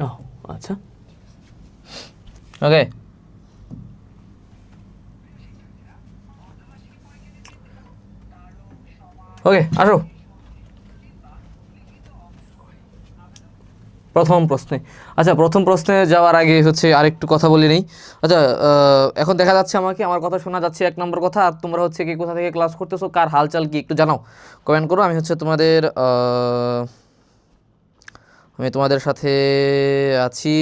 ও আচ্ছা, ওকে। ওকে, আসো প্রথম প্রশ্নে। আচ্ছা, প্রথম প্রশ্নে যাওয়ার আগে হচ্ছে আরেকটু কথা বলে নেই। আচ্ছা, এখন দেখা যাচ্ছে আমাকে, আমার কথা শোনা যাচ্ছে, এক নম্বর কথা। আর তোমরা হচ্ছে কি কোথা থেকে ক্লাস করতেছো, কার হালচাল কি একটু জানাও, কমেন্ট করো। আমি হচ্ছে তোমাদের আমি তোমাদের সাথে আছি।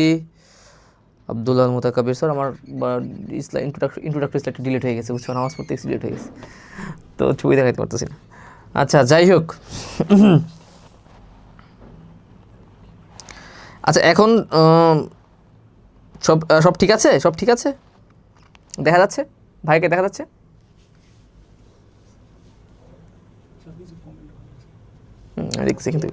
আব্দুল্লাহ মুতাকাবির স্যার, আমার ইন্ট্রোডাক্টরি স্লাইডটা ডিলিট হয়ে গেছে, বুঝছো, নামাজ পড়তে ডিলিট হয়ে গেছে, তো ছবি দেখাতে পারতেছি না। আচ্ছা, যাই হোক। আচ্ছা, এখন সব সব ঠিক আছে, সব ঠিক আছে, দেখা যাচ্ছে, ভাইকে দেখা যাচ্ছে। দেখছি কিন্তু।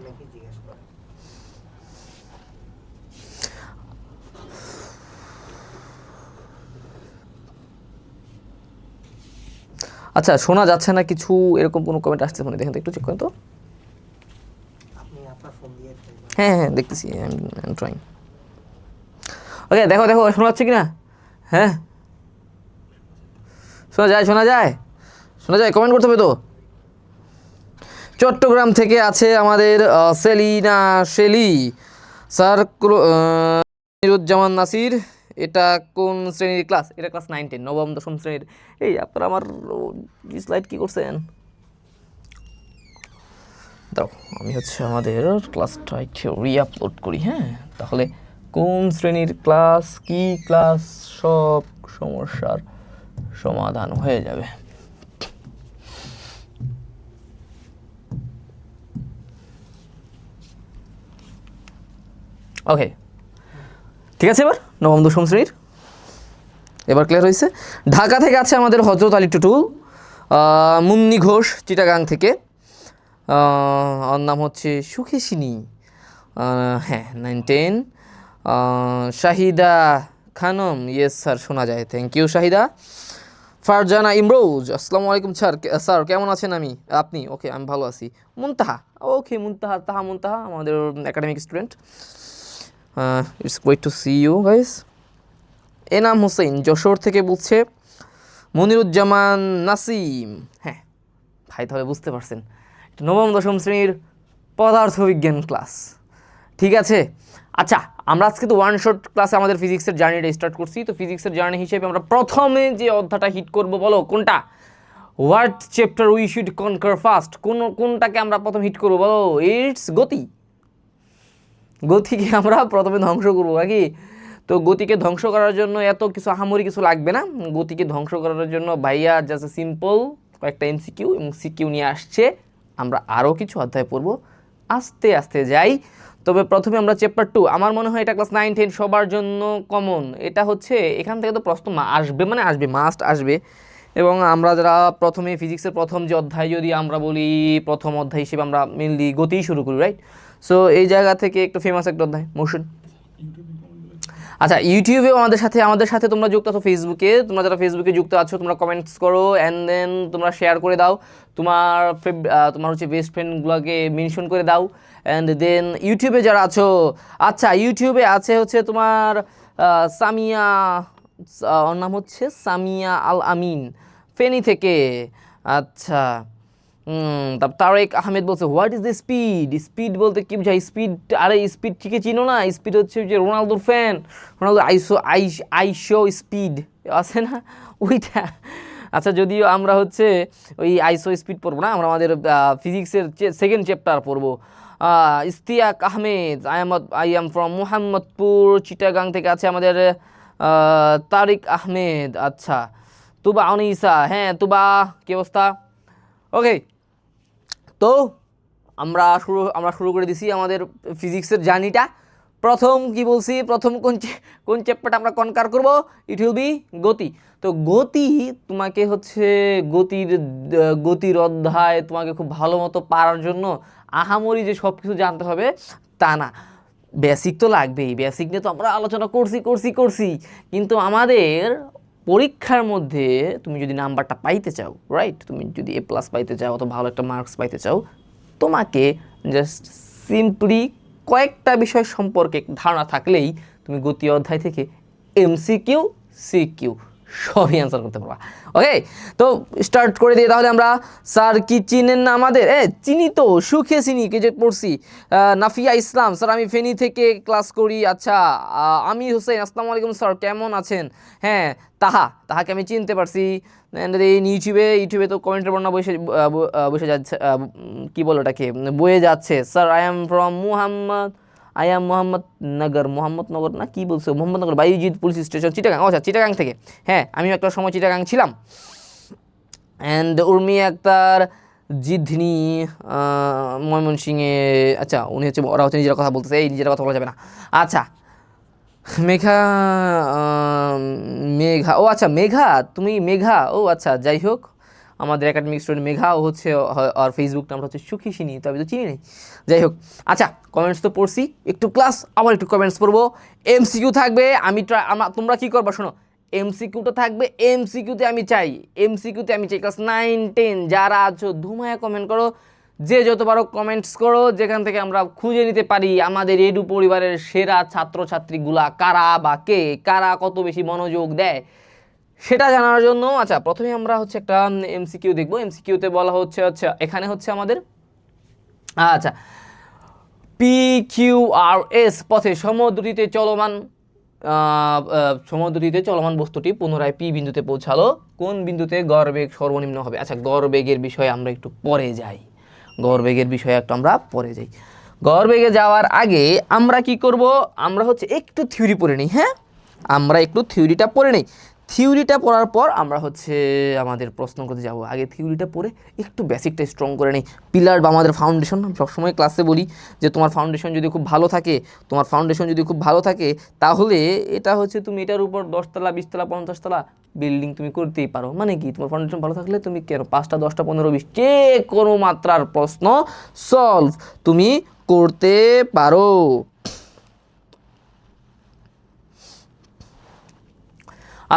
আচ্ছা, শোনা যাচ্ছে না কিছু, এরকম কোনো কমেন্ট আসছে মনে, দেখেন তো, একটু চেক করেন তো। হ্যাঁ হ্যাঁ, দেখতেছি, ট্রাইং। ওকে, দেখো দেখো শোনা যাচ্ছে কি না। হ্যাঁ, শোনা যায়, শোনা যায়, শোনা যায়, কমেন্ট করতে হবে তো। চট্টগ্রাম থেকে আছে আমাদের সেলিনা শেলি স্যার, নিরুজ্জামান নাসির। এটা কোন শ্রেণীর ক্লাস? এটা ক্লাস 9-10, নবম দশম শ্রেণীর। এই আপনারা আমার স্লাইড কি করছেন? দাও, আমি হচ্ছে আমাদের ক্লাসটা একটু রিআপলোড করি। হ্যাঁ, তাহলে কোন শ্রেণীর ক্লাস, কি ক্লাস, সব সমস্যার সমাধান হয়ে যাবে। ওকে, ঠিক আছে, এবার নবম দশম শ্রেণীর এবার ক্লিয়ার হয়েছে। ঢাকা থেকে আছে আমাদের হজরত আলী টুটুল, মুন্নি ঘোষ চিটাগাং থেকে, ওর নাম হচ্ছে সুখেশিনী। হ্যাঁ, 9-10। শাহিদা খানম, ইয়েস স্যার, শোনা যায়, থ্যাংক ইউ শাহিদা। ফারজানা ইমরোজ, আসসালামু আলাইকুম স্যার, স্যার কেমন আছেন? আপনি? ওকে, আমি ভালো আছি। মুনতাহা, ওকে, মুনতাহা আমাদের academic student. It's great to see you guys. Enam Hossain Jessore থেকে বলছে। মনিরুজ্জামান নাসিম, হ্যাঁ ভাই, তাহলে বুঝতে পারছেন নবম দশম শ্রেণীর পদার্থবিজ্ঞান ক্লাস, ঠিক আছে। আচ্ছা, আমরা আজকে তো ওয়ান শট ক্লাসে আমাদের ফিজিক্সের জার্নিটা স্টার্ট করছি। তো ফিজিক্সের জার্নি হিসেবে আমরা প্রথমে যে অধ্যায়টা হিট করব, বলো কোনটা? What chapter we should কনকার first? কোনটাকে আমরা প্রথম হিট করবো, বলো? ইটস গতি। গতিকে আমরা প্রথমে ধ্বংস করবো নাকি? তো গতিকে ধ্বংস করার জন্য এত কিছু আহামরি কিছু লাগবে না। গতিকে ধ্বংস করার জন্য ভাইয়া জাস্ট সিম্পল কয়েকটা এমসিকিউ এবং সিকিউ নিয়ে আসছে। আমরা আরও কিছু অধ্যায় পড়ব, আস্তে আস্তে যাই। তবে প্রথমে আমরা চ্যাপ্টার 2, আমার মনে হয় এটা ক্লাস 9-10 সবার জন্য কমন। এটা হচ্ছে এখান থেকে তো প্রশ্ন আসবে, মানে আসবে, মাস্ট আসবে। এবং আমরা যারা প্রথমে ফিজিক্সের প্রথম যে অধ্যায় যদি আমরা বলি, প্রথম অধ্যায় হিসেবে আমরা মেনলি গতিই শুরু করি, রাইট? সো এই জায়গা থেকে একটু ফেমাস একটা অধ্যায় মোশন। আচ্ছা, ইউটিউবেও আমাদের সাথে তোমরা যুক্ত আছো, ফেসবুকে তোমরা যারা ফেসবুকে যুক্ত আছো তোমরা কমেন্টস করো, অ্যান্ড দেন তোমরা শেয়ার করে দাও, তোমার হচ্ছে বেস্ট ফ্রেন্ডগুলোকে মেনশন করে দাও। অ্যান্ড দেন ইউটিউবে যারা আছো, আচ্ছা ইউটিউবে আছে হচ্ছে তোমার সামিয়া, ওর নাম হচ্ছে সামিয়া আল আমিন, ফেনী থেকে। আচ্ছা, তারেক আহমেদ বলছে what is the speed? Speed বলতে কি বোঝায়? স্পিড, আরে স্পিড ঠিকই চিনো না? স্পিড হচ্ছে যে রোনালদোর ফ্যান, রোনালদো আইশো স্পিড আছে না, ওইটা। আচ্ছা, যদিও আমরা হচ্ছে ওই আইসো স্পিড পড়বো না, আমরা আমাদের ফিজিক্সের সেকেন্ড চ্যাপ্টার পড়বো। Istiaq Ahmed, I am from Mohammadpur Chittagong থেকে আছে আমাদের তারিক আহমেদ। আচ্ছা, তুবা অনিসা, হ্যাঁ তুবা, কি অবস্থা? ওকে, তো আমরা শুরু করে দিছি আমাদের ফিজিক্সের জার্নিটা। প্রথম কি বলছি, প্রথম কোন চ্যাপ্টারটা আমরা কনকার করব? ইট উইল বি গতি। তো গতি তোমাকে হচ্ছে গতির অধ্যায় তোমাকে খুব ভালো মতো পারার জন্য আহামরি যে সব কিছু জানতে হবে তা না, বেসিক তো লাগবেই। বেসিক নিয়ে তো আমরা আলোচনা করছি, কিন্তু আমাদের পরীক্ষার মধ্যে তুমি যদি নাম্বারটা পাইতে চাও, রাইট, তুমি যদি A+ পাইতে চাও অথবা ভালো একটা মার্কস পাইতে চাও, তোমাকে জাস্ট সিম্পলি কয়েকটা বিষয় সম্পর্কে ধারণা থাকলেই তুমি গতি অধ্যায় থেকে এমসিকিউ, সিকিউ সবই অ্যান্সার করতে পারবা। ওকে, তো স্টার্ট করে দিয়ে তাহলে আমরা। স্যার কি চিনেন না আমাদের? চিনি তো, সুখে চিনি, কে যে পড়ছি। নাফিয়া ইসলাম, স্যার আমি ফেনী থেকে ক্লাস করি। আচ্ছা, আমি হোসেন, আসসালামু আলাইকুম স্যার, কেমন আছেন? হ্যাঁ, তাহাকে আমি চিনতে পারছি। ইউটিউবে তো কমেন্টের বন্যা বসে যাচ্ছে, কি বলো ওটাকে, বয়ে যাচ্ছে। Sir I am from Mohammad Nagar না কি বলছো, মোহাম্মদনগর বাইজিৎ পুলিশ স্টেশন, চিটাগাং। আচ্ছা, চিটাগাং থেকে। হ্যাঁ, আমিও একটা সময় চিটাগাং ছিলাম। অ্যান্ড উর্মি আক্তার জিধনি ময়মনসিংহে। আচ্ছা, উনি হচ্ছে, ওরা হচ্ছে নিজের কথা বলতেছে, এই নিজের কথা বলা যাবে না। আচ্ছা, মেঘা, ও আচ্ছা মেঘা, তুমি মেঘা, ও আচ্ছা, যাই হোক, আমাদের একাডেমিক স্টুডেন্ট মেঘা, ও হচ্ছে, আর ফেসবুক নামটা হচ্ছে সুখী সিনি, তো আমি তো চিনি নাই। যাই হোক, আচ্ছা, কমেন্টস তো পড়ছি, একটু ক্লাস, আবার একটু কমেন্টস পড়বো। এমসিকিউ থাকবে, তোমরা কি করবা শোনো, এমসিকিউটা থাকবে, এমসিকিউতে আমি চাই ক্লাস 9-10 যারা আছো ধুমায়া কমেন্ট করো, যে যত পারো কমেন্টস করো, যেখান থেকে আমরা খুঁজে নিতে পারি আমাদের এডু পরিবারের সেরা ছাত্রছাত্রীগুলা কারা, বা কারা কত বেশি মনোযোগ দেয় সেটা জানার জন্য। আচ্ছা, প্রথমে আমরা হচ্ছে একটা এমসিকিউ দেখবো। এমসিকিউতে বলা হচ্ছে, আচ্ছা এখানে হচ্ছে আমাদের, আচ্ছা, PQRS পথে সমুদ্রটিতে চলমান বস্তুটি পুনরায় পি বিন্দুতে পৌঁছালো, কোন বিন্দুতে গড়বেগ সর্বনিম্ন হবে? আচ্ছা, গড়বেগের বিষয়ে আমরা একটু পরে যাই। গড়বেগে যাওয়ার আগে আমরা কি করব, আমরা হচ্ছে একটু থিওরি পড়ে নিই। হ্যাঁ, আমরা একটু থিওরিটা পড়ে নিই। থিওরিটা পড়ার পর আমরা হচ্ছে আমাদের প্রশ্ন করতে যাব। আগে থিওরিটা পড়ে একটু বেসিকটা স্ট্রং করে নিই। পিলার বা আমাদের ফাউন্ডেশন, আমি সবসময় ক্লাসে বলি যে তোমার ফাউন্ডেশন যদি খুব ভালো থাকে তাহলে এটা হচ্ছে তুমি এটার উপর 10 তলা 20 তলা 50 তলা বিল্ডিং তুমি করতেই পারো। মানে কি, তোমার ফাউন্ডেশন ভালো থাকলে তুমি কেন 5টা 10টা 15 20 যে কোনো মাত্রার প্রশ্ন সলভ তুমি করতে পারো।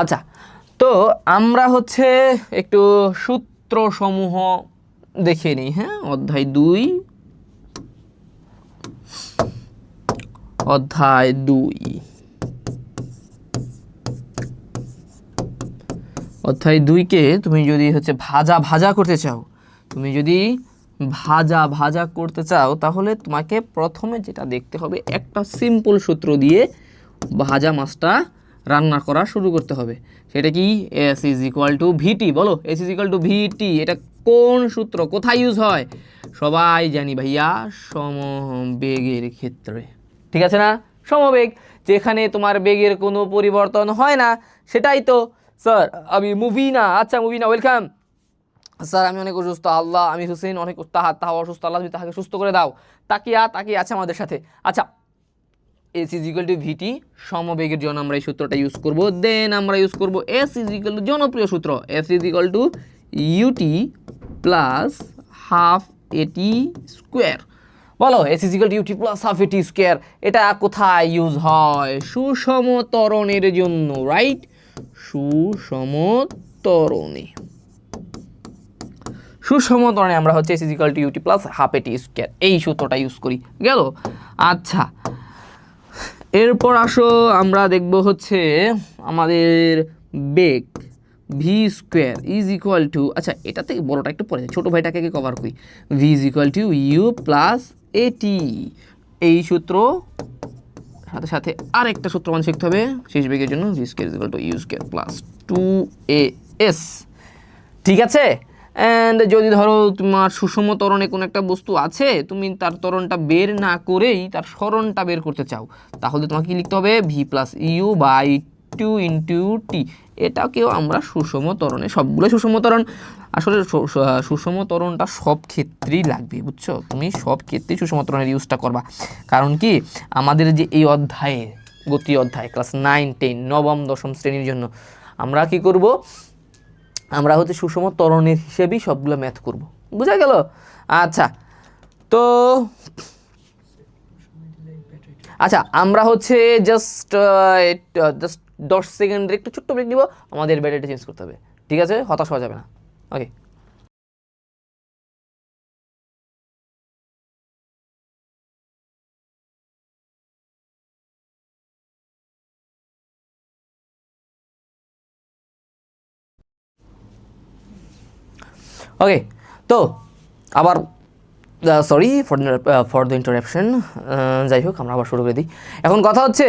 আচ্ছা, তো আমরা হচ্ছে একটু সূত্রসমূহ দেখে নিই। হ্যাঁ, অধ্যায় 2 অধ্যায় 2কে তুমি যদি হচ্ছে ভাজা করতে চাও, তাহলে তোমাকে প্রথমে যেটা দেখতে হবে, একটা সিম্পল সূত্র দিয়ে ভাজা মাছটা রান্না করা শুরু করতে হবে। সেটা কি? S = VT। বলো, S = VT, এটা কোন সূত্র, কোথায় ইউজ হয়? সবাই জানি ভাইয়া, সমবেগের ক্ষেত্রে। ঠিক আছে না? সমবেগ, যেখানে তোমার বেগের কোনো পরিবর্তন হয় না, সেটাই তো। স্যার আমি মুভি না, আচ্ছা মুভি না, ওয়েলকাম। স্যার আমি অনেক অসুস্থ, আল্লাহ, আমি হুসেন অনেক তাহা অসুস্থ, আল্লাহ তুমি তাহাকে সুস্থ করে দাও। তাকিয়া আছে আমাদের সাথে। আচ্ছা, S = VT, সমবেগের জন্য আমরা এই সূত্রটা ইউজ করব। দেন আমরা ইউজ করব S = জনপ্রিয় সূত্র, S = UT + ½ AT স্কোয়ার। বলো, S = UT + ½ AT স্কোয়ার, এটা কোথায় ইউজ হয়? সুষম ত্বরণের জন্য, রাইট? সুষম ত্বরণে আমরা হচ্ছে S = UT + ½ AT স্কোয়ার, এই সূত্রটা ইউজ করি। গেল? আচ্ছা, এরপর আসো আমরা দেখব হচ্ছে আমাদের বেগ v² আচ্ছা, এটা থেকে বড়টা একটু পরে, ছোট ভাইটাকে কভার করি। v = u + at, এই সূত্র সাথে সাথে আরেকটা সূত্র মানে শিখতে হবে শেষ বেগের জন্য, v² = u² + 2as। ঠিক আছে? অ্যান্ড যদি ধরো তোমার সুষম ত্বরণে কোনো একটা বস্তু আছে, তুমি তার ত্বরণটা বের না করেই তার সরণটা বের করতে চাও, তাহলে তোমাকে কি লিখতে হবে? v + u/2 × t। এটাকেও আমরা সুষম ত্বরণে, সবগুলো সুষম ত্বরণ। আসলে সুষম ত্বরণটা সব ক্ষেত্রেই লাগবে, বুঝছো? তুমি সব ক্ষেত্রেই সুষম ত্বরণের ইউজটা করবা। কারণ কি, আমাদের যে এই অধ্যায়ে, গতি অধ্যায়, ক্লাস 9-10 নবম দশম শ্রেণীর জন্য আমরা কি করব, আমরা হচ্ছে সুষম ত্বরণের হিসেবেই সবগুলো ম্যাথ করব। বুঝা গেল? আচ্ছা, তো আচ্ছা, আমরা হচ্ছে জাস্ট 10 সেকেন্ডের একটু ছোট্ট ব্রেক নিব, আমাদের ব্যাটারিটা চেঞ্জ করতে হবে। ঠিক আছে? হতাশ হওয়া যাবে না। ওকে। ওকে, তো আবার সরি ফর দ্য ইন্টারাপশন, যাই হোক আমরা আবার শুরু করে দিই। এখন কথা হচ্ছে,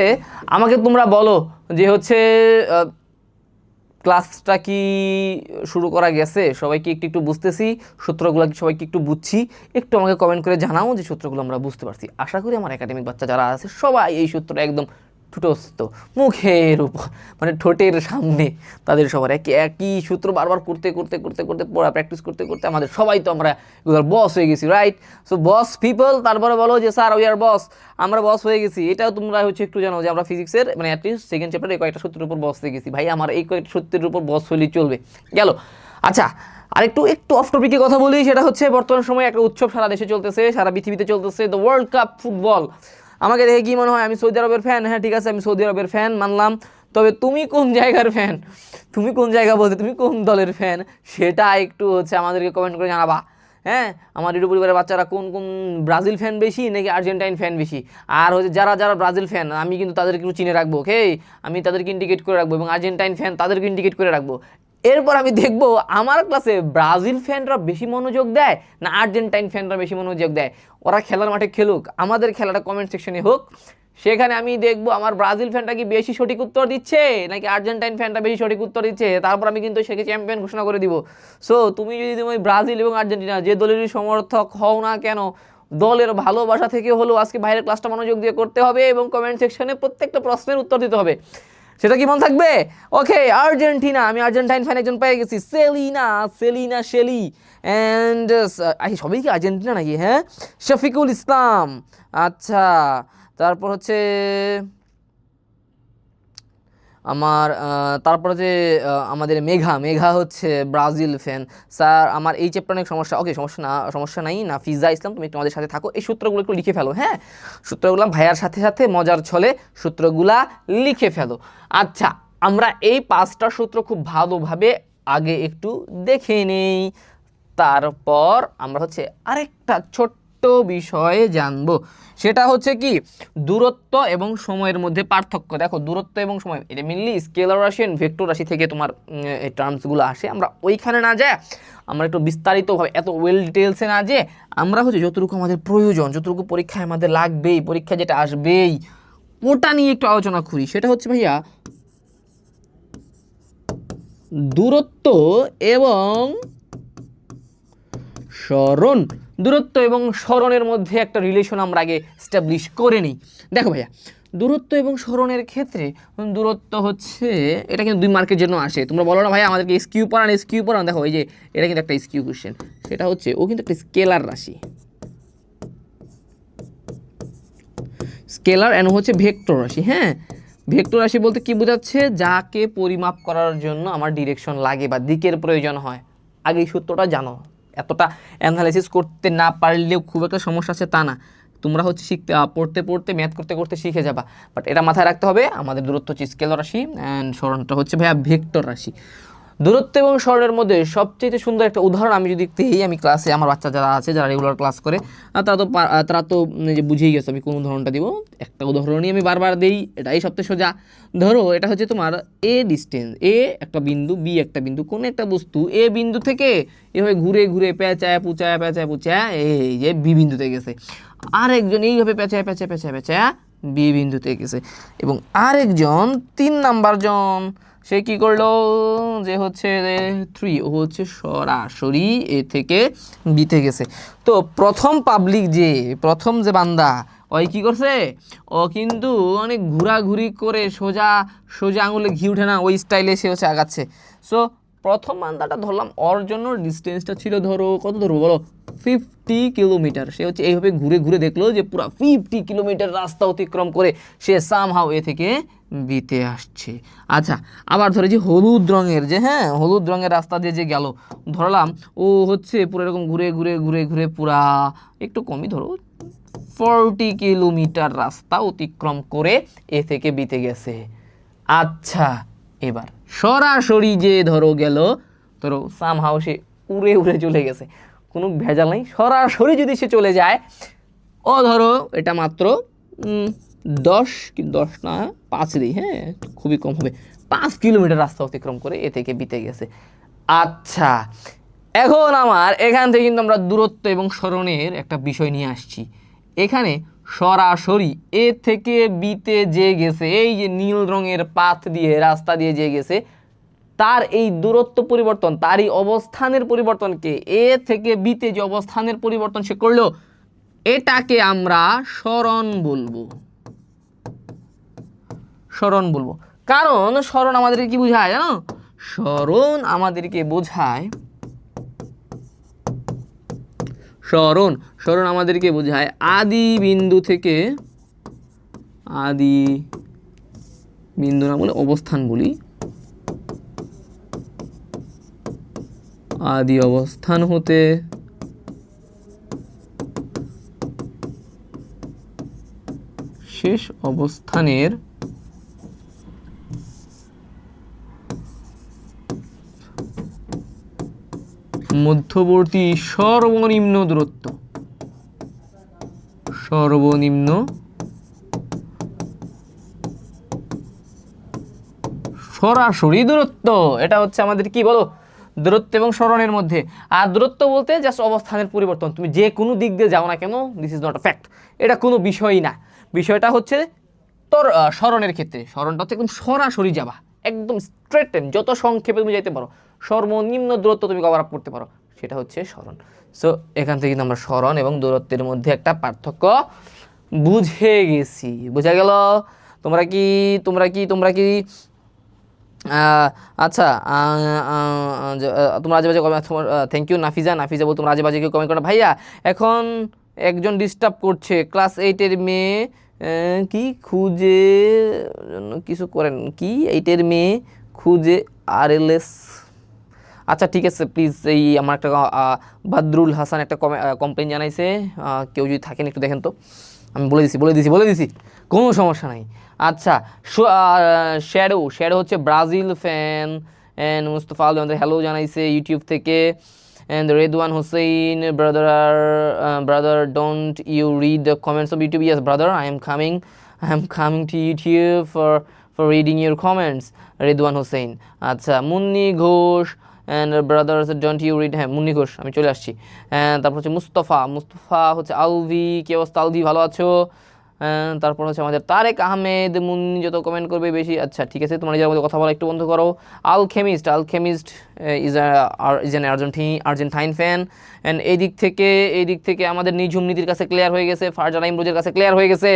আমাকে তোমরা বলো যে হচ্ছে ক্লাসটা কি শুরু করা গেছে, সবাই কি একটু একটু বুঝতেছি, সূত্রগুলো কি সবাইকে একটু বুঝছি, একটু আমাকে কমেন্ট করে জানাও যে সূত্রগুলো আমরা বুঝতে পারছি। আশা করি আমার একাডেমিক বাচ্চা যারা আছে সবাই এই সূত্রটা একদম ঠুটস্থ মুখের উপর, মানে ঠোঁটের সামনে, তাদের সবার একই সূত্র বারবার করতে করতে করতে করতে পড়া প্র্যাকটিস করতে করতে আমাদের সবাই তো আমরা এগুলোর বস হয়ে গেছি, রাইট? সো বস পিপল, তারপরে বলো যে স্যার উই আর বস, আমরা বস হয়ে গেছি। এটাও তোমরা হচ্ছে একটু জানো যে আমরা ফিজিক্সের মানে অ্যাটলিস্ট সেকেন্ড চ্যাপ্টারে কয়েকটা সূত্রের উপর বস হয়ে গেছি। ভাই আমার এই কয়েকটা সূত্রের উপর বস হলেই চলবে। গেল। আচ্ছা, আর একটু অফ টপিকে কথা বলি, সেটা হচ্ছে বর্তমান সময়ে একটা উৎসব সারা দেশে চলতেছে, সারা পৃথিবীতে চলতেছে, দ্য ওয়ার্ল্ড কাপ ফুটবল। আমাকে দেখে কি মনে হয় আমি সৌদি আরবের ফ্যান? হ্যাঁ ঠিক আছে, আমি সৌদি আরবের ফ্যান মানলাম, তবে তুমি কোন জায়গার ফ্যান, তুমি কোন জায়গা বলতে তুমি কোন দলের ফ্যান, সেটা একটু হচ্ছে আমাদেরকে কমেন্ট করে জানাবা। হ্যাঁ, আমার ইউটিউব পরিবারের বাচ্চারা কোন কোন ব্রাজিল ফ্যান বেশি নাকি আর্জেন্টাইন ফ্যান বেশি? আর হচ্ছে যারা যারা ব্রাজিল ফ্যান আমি কিন্তু তাদেরকে একটু চিনে রাখবো, ওকে? আমি তাদেরকে ইন্ডিকেট করে রাখবো, এবং আর্জেন্টাইন ফ্যান তাদেরকে ইন্ডিকেট করে রাখবো। এরপর আমি দেখবো আমার ক্লাসে ব্রাজিল ফ্যানরা বেশি মনোযোগ দেয় না আর্জেন্টাইন ফ্যানরা বেশি মনোযোগ দেয়। ওরা খেলার মাঠে খেলুক, আমাদের খেলাটা কমেন্ট সেকশনে হোক, সেখানে আমি দেখবো আমার ব্রাজিল ফ্যানটা কি বেশি সঠিক উত্তর দিচ্ছে নাকি আর্জেন্টাইন ফ্যানটা বেশি সঠিক উত্তর দিচ্ছে, তারপর আমি কিন্তু সেকে চ্যাম্পিয়ন ঘোষণা করে দিব। সো তুমি যদি তুমি ব্রাজিল এবং আর্জেন্টিনা যে দলেরই সমর্থক হও না কেন, দলের ভালোবাসা থেকে হলেও আজকে বাইরের ক্লাসটা মনোযোগ দিয়ে করতে হবে এবং কমেন্ট সেকশনে প্রত্যেকটা প্রশ্নের উত্তর দিতে হবে। সেটা কি মনে থাকবে? ওকে, আর্জেন্টিনা, আমি আর্জেন্টাইন ফ্যান একজন পেয়ে গেছি, সেলিনা শেলি অ্যান্ড সবাই কি আর্জেন্টিনা নাকি? হ্যাঁ, শফিকুল ইসলাম। আচ্ছা, তারপর হচ্ছে আমার তারপরে যে আমাদের মেঘা হচ্ছে ব্রাজিল ফ্যান। স্যার আমার এই চ্যাপ্টার অনেক সমস্যা। ওকে, সমস্যা নাই না, ফিজা ইসলাম তুমি একটু আমাদের সাথে থাকো, এই সূত্রগুলো একটু লিখে ফেলো। হ্যাঁ, সূত্রগুলো ভাইয়ার সাথে সাথে মজার ছলে সূত্রগুলা লিখে ফেলো। আচ্ছা, আমরা এই 5টা সূত্র খুব ভালোভাবে আগে একটু দেখে নেই, তারপর আমরা হচ্ছে আরেকটা ছোট্ট বিষয়ে জানবো, সেটা হচ্ছে কি দূরত্ব এবং সময়ের মধ্যে পার্থক্য। দেখো, দূরত্ব এবং সময় এটা মেনলি স্কেলার রাশি এন্ড ভেক্টর রাশি থেকে তোমার এই টার্মসগুলো আসে। আমরা ওইখানে না যায়, আমরা একটু বিস্তারিতভাবে এত ওয়েল ডিটেলসে না যে আমরা হচ্ছে যতটুকু আমাদের প্রয়োজন, যতটুকু পরীক্ষায় আমাদের লাগবেই, পরীক্ষা যেটা আসবেই ওটা নিয়ে একটু আলোচনা করি। সেটা হচ্ছে ভাইয়া দূরত্ব এবং সরণ। দূরত্ব এবং সরণের মধ্যে একটা রিলেশন আমরা আগে এস্টাবলিশ করে নিই। দেখো ভাইয়া, দূরত্ব এবং সরণের ক্ষেত্রে দূরত্ব হচ্ছে, এটা কিন্তু 2 মার্কের জন্য আসে। তোমরা বলো না ভাই আমাদেরকে এসকিউ পড়ান, দেখো এই যে এটা কিন্তু একটা এসকিউ কোশ্চেন। সেটা হচ্ছে ও কিন্তু একটা স্কেলার রাশি, স্কেলার এন্ড হচ্ছে ভেক্টর রাশি। হ্যাঁ, ভেক্টর রাশি বলতে কি বোঝাচ্ছে? যাকে পরিমাপ করার জন্য আমার ডিরেকশন লাগে বা দিকের প্রয়োজন হয়। আগে এই সূত্রটা জানো, এতটা অ্যানালাইসিস করতে না পারলেও খুব একটা সমস্যা আছে তা না, তোমরা হচ্ছে পড়তে পড়তে ম্যাথ করতে করতে শিখে যাবা। বাট এটা মাথায় রাখতে হবে, আমাদের দূরত্ব হচ্ছে স্কেলার রাশি অ্যান্ড সরণটা হচ্ছে ভাইয়া ভেক্টর রাশি। দূরত্ব এবং সরণের মধ্যে সবচেয়ে সুন্দর একটা উদাহরণ আমি যদি দিই, আমি ক্লাসে আমার বাচ্চা যারা আছে যারা রেগুলার ক্লাস করে তারা তো যে বুঝেই গেছে আমি কোন উদাহরণটা দিব। একটা উদাহরণই আমি বারবার দিই, এটাই সবচেয়ে সোজা। ধরো এটা হচ্ছে তোমার এ ডিস্টেন্স, এ একটা বিন্দু, বি একটা বিন্দু, কোন একটা বস্তু এ বিন্দু থেকে এভাবে ঘুরে ঘুরে পেঁচায় পুচায় এই যে বি বিন্দুতে গেছে। আরেকজন এইভাবে পেঁচায় বি বিন্দুতে গেছে, এবং আরেকজন 3 নাম্বার জন সে কি করলো যে হচ্ছে 3, ও হচ্ছে সরাসরি এ থেকে বিতে গেছে। তো প্রথম যে বান্দা ওই কি করছে, ও কিন্তু অনেক ঘোরাঘুরি করে সোজা আঙুলে ঘি উঠে না, ওই স্টাইলে সে হচ্ছে আগাচ্ছে। সো প্রথম বান্দাটা ধরলাম, ওর জন্য ডিস্টেন্সটা ছিল ধরো কত ধরবো বলো, 50 কিলোমিটার। সে হচ্ছে এইভাবে ঘুরে ঘুরে দেখলো যে পুরো 50 কিলোমিটার রাস্তা অতিক্রম করে সে সামহাও এ থেকে বিতে আসছে। আচ্ছা, আবার ধরে যে হলুদ রঙের রাস্তা দিয়ে যে গেল, ধরলাম ও হচ্ছে পুরো এরকম ঘুরে পুরা একটু কমই ধরো 40 কিলোমিটার রাস্তা অতিক্রম করে এ থেকে বিতে গেছে। আচ্ছা, এবার সরাসরি যে ধরো গেল, ধরো সামহাও সে উড়ে চলে গেছে, কোনো ভেজাল নেই, সরাসরি যদি সে চলে যায়, ও ধরো এটা মাত্র 10 না 5 দিই, হ্যাঁ খুবই কম হবে, 5 কিলোমিটার রাস্তা অতিক্রম করে এ থেকে বিতে গেছে। আচ্ছা, এখন আমার এখান থেকে কিন্তু আমরা দূরত্ব এবং সরণের একটা বিষয় নিয়ে আসছি। এখানে সরাসরি এ থেকে বিতে যে গেছে, এই যে নীল রঙের পাথ দিয়ে রাস্তা দিয়ে যে গেছে, তার এই দূরত্ব পরিবর্তন, তারই অবস্থানের পরিবর্তনকে, এ থেকে বিতে যে অবস্থানের পরিবর্তন সে করলো, এটাকে আমরা সরণ বলবো। সরণ বলবো, কারণ সরণ আমাদেরকে কি বোঝায় জানো? সরণ আমাদেরকে বোঝায়, সরণ আমাদেরকে বোঝায় আদি বিন্দু থেকে, আদি বিন্দু না বলে অবস্থান বলি, আদি অবস্থান হতে শেষ অবস্থানের মধ্যবর্তী সর্বনিম্ন দূরত্ব, সর্বনিম্ন সরাসরি দূরত্ব। এটা হচ্ছে আমাদের কি বলো? দূরত্ব এবং সরণের মধ্যে। আর দূরত্ব বলতে জাস্ট অবস্থানের পরিবর্তন, তুমি যে কোনো দিক দিয়ে যাও না কেন, this is not a fact, এটা কোনো বিষয়ই না। বিষয়টা হচ্ছে তোর সরণের ক্ষেত্রে, সরণটা হচ্ছে একদম সরাসরি যাবা, একদম স্ট্রেট টাইম, যত সংক্ষেপে তুমি যাইতে পারো, সর্বনিম্ন দূরত্ব তুমি কভার আপ করতে পারো, সেটা হচ্ছে সরণ। সো এখান থেকে কিন্তু আমরা সরণ এবং দূরত্বের মধ্যে একটা পার্থক্য বুঝে গেছি। বোঝা গেল? তোমরা কি আচ্ছা, তোমরা আজে বাজে কমেন্ট, থ্যাংক ইউ নাফিজা বল, তোমরা আজে বাজে কেউ কমেন্ট করো ভাইয়া। এখন একজন ডিস্টার্ব করছে, ক্লাস 8-এর মেয়ে কি খুঁজে কিছু করেন, কি 8-এর মেয়ে খুঁজে RLS। আচ্ছা ঠিক আছে, প্লিজ এই আমার একটা বাদরুল হাসান একটা কমপ্লেন জানাইছে, কেউ যদি থাকেন একটু দেখেন তো। আমি বলে দিছি, কোনো সমস্যা নাই। আচ্ছা, শ্যাডো হচ্ছে Brazil fan, and Mustafa Al hello জানাইছে ইউটিউব থেকে, and Redwan Hossain brother don't you read the comments of YouTube? Yes brother, I am coming to YouTube for reading your comments, Redwan Hossain. আচ্ছা, Munni Ghosh and brothers don't you read, হ্যাঁ মুন্নি ঘোষ, আমি চলে আসছি। তারপর হচ্ছে মুস্তফা হচ্ছে আলভি, কি অবস্থা আলভি, ভালো আছো? তারপর হচ্ছে আমাদের তারেক আহমেদ, মুন্নি যত কমেন্ট করবে বেশি। আচ্ছা ঠিক আছে, তোমরা নিজের মধ্যে কথা বলা একটু বন্ধ করো। Alchemist is an Argentine fan, and এই দিক থেকে আমাদের নিঝুম নীতির কাছে ক্লিয়ার হয়ে গেছে, ফারজানা ইমরোজের কাছে ক্লিয়ার হয়ে গেছে,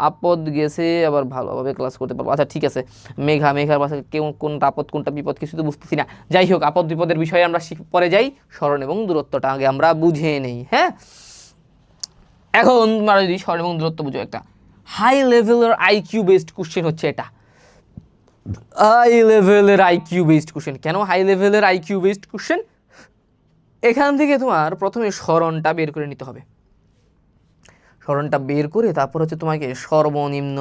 আপদ গেছে আবার ভালোভাবে ক্লাস করতে পারবো। আচ্ছা ঠিক আছে, মেঘার পাশে কেউ কোনটা আপদ কোনটা বিপদ কিছু তো বুঝতেছি না। যাই হোক, আপদ বিপদের বিষয়ে আমরা পরে যাই, সরণ এবং দূরত্বটা আগে আমরা বুঝে নেই। হ্যাঁ, এখন তোমরা যদি সরণ এবং দূরত্ব বুঝো, একটা হাই লেভেলের আইকিউ বেসড কোশ্চেন হচ্ছে এটা। হাই লেভেলের আইকিউ বেসড কোশ্চেন। কেন হাই লেভেলের আইকিউ বেসড কোশ্চেন? এখান থেকে তোমার প্রথমে সরণটা বের করে নিতে হবে। সরণটা বের করে তারপর হচ্ছে তোমাকে সর্বনিম্ন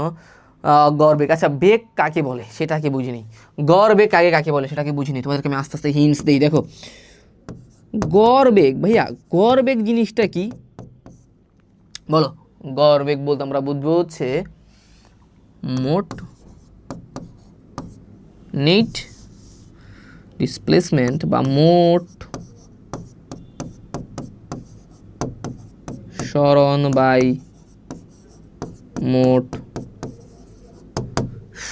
গড় বেগ। আচ্ছা, বেগ কাকে বলে সেটাকে বুঝিনি, গড় বেগ কাকে বলে সেটাকে বুঝিনি, তোমাদেরকে আমি আস্তে আস্তে হিন্টস দিই। দেখো, গড় বেগ, ভাইয়া গড় বেগ জিনিসটা কি বলো? গড় বেগ বলতে আমরা বুঝবো হচ্ছে মোট নেট ডিসপ্লেসমেন্ট বা মোট সরণ বাই মোট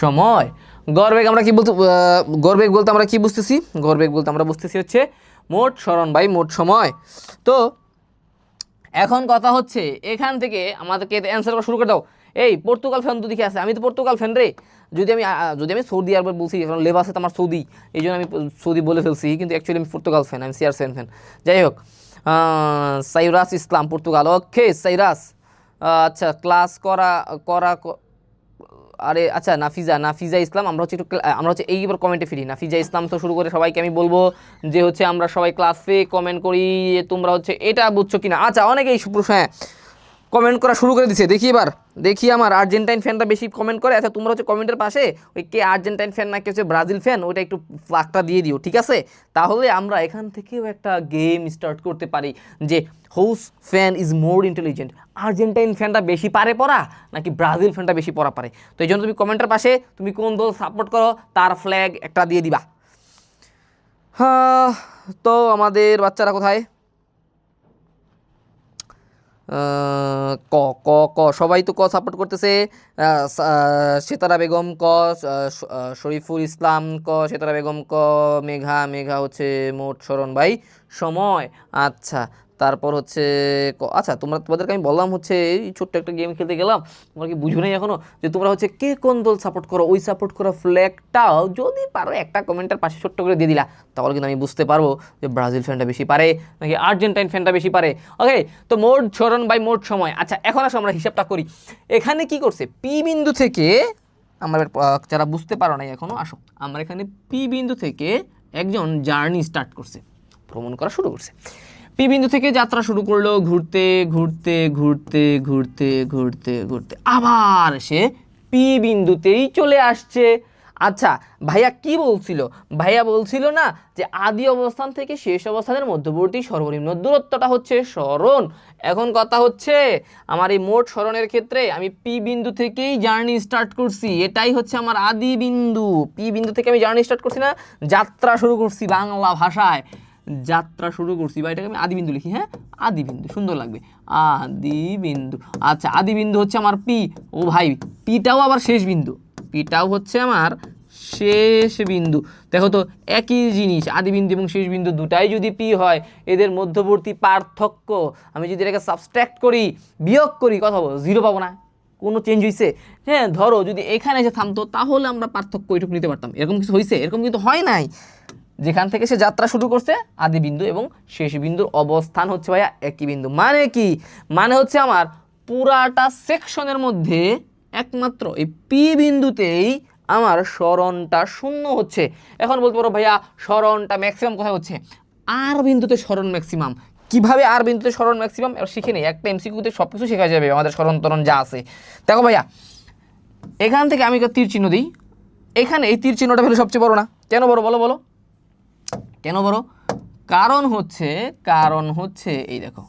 সময়। গড় বেগ আমরা কি বলতে, গড় বেগ বলতে আমরা কি বুঝতেছি? গড় বেগ বলতে আমরা বুঝতেছি হচ্ছে মোট সরণ বাই মোট সময়। তো এখন কথা হচ্ছে, এখান থেকে আমাদেরকে অ্যান্সার করা শুরু করে দাও। এই পর্তুগাল ফ্যান তো দেখে আছে, আমি তো পর্তুগাল ফ্যান রে। যদি আমি সৌদি আরব বলছি, কারণ লেবাসে তো আমার সৌদি, এই জন্য আমি সৌদি বলে ফেলছি, কিন্তু অ্যাকচুয়ালি আমি পর্তুগাল ফ্যান, আমি CR7 ফ্যান। যাই হোক, সাইরাস ইসলাম, পর্তুগাল, ওকে সাইরাস। আচ্ছা, ক্লাস করা আরে আচ্ছা, নাফিজা ইসলাম, আমরা হচ্ছে এইবার কমেন্টে ফিরি। নাফিজা ইসলাম তো শুরু করে সবাইকে আমি বলবো যে হচ্ছে আমরা সবাই ক্লাসে কমেন্ট করি, তোমরা হচ্ছে এটা বুঝছো কিনা। আচ্ছা, অনেকেই হ্যাঁ কমেন্ট করা শুরু করে দিছে, দেখি আমার আর্জেন্টাইন ফ্যানটা বেশি কমেন্ট করে। আচ্ছা, তোমরা হচ্ছে কমেন্টের পাশে ওই কে আর্জেন্টাইন ফ্যান না কে হচ্ছে ব্রাজিল ফ্যান, ওইটা একটু ফ্লাগটা দিয়ে দিও, ঠিক আছে? তাহলে আমরা এখান থেকেও একটা গেম স্টার্ট করতে পারি যে whose fan is more intelligent, Argentine ফ্যানটা বেশি পারে পড়া নাকি ব্রাজিল ফ্যানটা বেশি পড়া পারে। তো এই জন্য তুমি কমেন্টের পাশে তুমি কোন দল সাপোর্ট করো তার ফ্ল্যাগ একটা দিয়ে দিবা। হ্যাঁ, তো আমাদের বাচ্চারা কোথায়? ক ক ক সবাই তো ক সাপোর্ট করতেছে। সেতারা বেগম ক, শরীফুল ইসলাম ক, সেতারা বেগম ক, মেঘা মেঘা হচ্ছে মোট শরণ ভাই সময়। আচ্ছা, তারপর হচ্ছে আচ্ছা, তোমাদেরকে আমি বললাম হচ্ছে এই ছোট্ট একটা গেম খেলতে গেলাম, তোমরা কি বুঝো নাই এখনো যে তোমরা হচ্ছে কে কোন দল সাপোর্ট করো, ওই সাপোর্ট করা ফ্ল্যাগটাও যদি পারো একটা কমেন্টের পাশে ছোট্ট করে দিয়ে দিলা, তাহলে কিন্তু আমি বুঝতে পারবো যে ব্রাজিল ফ্যানটা বেশি পারে নাকি আর্জেন্টাইন ফ্যানটা বেশি পারে। ওকে, তো মোট শরণ বাই মোট সময়। আচ্ছা, এখন আসো আমরা হিসাবটা করি। এখানে কি করছে, পি বিন্দু থেকে আমরা যারা বুঝতে পারো নাই এখনো, আসো আমরা এখানে পি বিন্দু থেকে একজন জার্নি স্টার্ট করছে, ভ্রমণ করা শুরু করছে। পি বিন্দু থেকে যাত্রা শুরু করলো, ঘুরতে ঘুরতে ঘুরতে ঘুরতে ঘুরতে ঘুরতে আবার সে পি বিন্দুতেই চলে আসছে। আচ্ছা, ভাইয়া কি বলছিল? ভাইয়া বলছিল না যে আদি অবস্থান থেকে শেষ অবস্থানের মধ্যবর্তী সর্বনিম্ন দূরত্বটা হচ্ছে সরণ। এখন কথা হচ্ছে আমার এই মোট সরণের ক্ষেত্রে আমি পি বিন্দু থেকেই জার্নি স্টার্ট করছি, এটাই হচ্ছে আমার আদি বিন্দু। পি বিন্দু থেকে আমি জার্নি স্টার্ট করছি না, যাত্রা শুরু করছি, বাংলা ভাষায় যাত্রা শুরু করছি, বা এটাকে আমি আদি বিন্দু লিখি। হ্যাঁ, আদি বিন্দু সুন্দর লাগবে, আদি বিন্দু। আচ্ছা, আদি বিন্দু হচ্ছে আমার পি। ও ভাই, পিটাও আবার শেষ বিন্দু, পিটাও হচ্ছে আমার শেষ বিন্দু। দেখো তো একই জিনিস, আদি বিন্দু এবং শেষ বিন্দু দুটাই যদি পি হয়, এদের মধ্যবর্তী পার্থক্য আমি যদি এটাকে সাবস্ট্রাক্ট করি, বিয়োগ করি, কথা বলো, জিরো পাবো না, কোনো চেঞ্জ হয়েছে? হ্যাঁ, ধরো যদি এখানে এসে থামতো তাহলে আমরা পার্থক্য ওইটুকু নিতে পারতাম, এরকম কিছু হয়েছে? এরকম কিন্তু হয় নাই। যেখান থেকে সে যাত্রা শুরু করছে আদি বিন্দু এবং শেষ বিন্দুর অবস্থান হচ্ছে ভাইয়া একই বিন্দু। মানে কি? মানে হচ্ছে আমার পুরাটা সেকশনের মধ্যে একমাত্র এই পি বিন্দুতেই আমার সরণটা শূন্য হচ্ছে। এখন বলতে পারো ভাইয়া সরণটা ম্যাক্সিমাম কোথায় হচ্ছে? আর বিন্দুতে সরণ ম্যাক্সিমাম। কিভাবে আর বিন্দুতে সরণ ম্যাক্সিমাম এবার শিখে নেই, একটা এমসিকিউতে সব কিছু শেখা যাবে আমাদের সরণ তরণ যা আছে। দেখো ভাইয়া, এখান থেকে আমি একটা তীর চিহ্ন দিই, এখানে এই তীর চিহ্নটা ফেলে সবচেয়ে বড় না, কেন বড় বলো বলো, কেন বড়? কারণ হচ্ছে এই দেখো,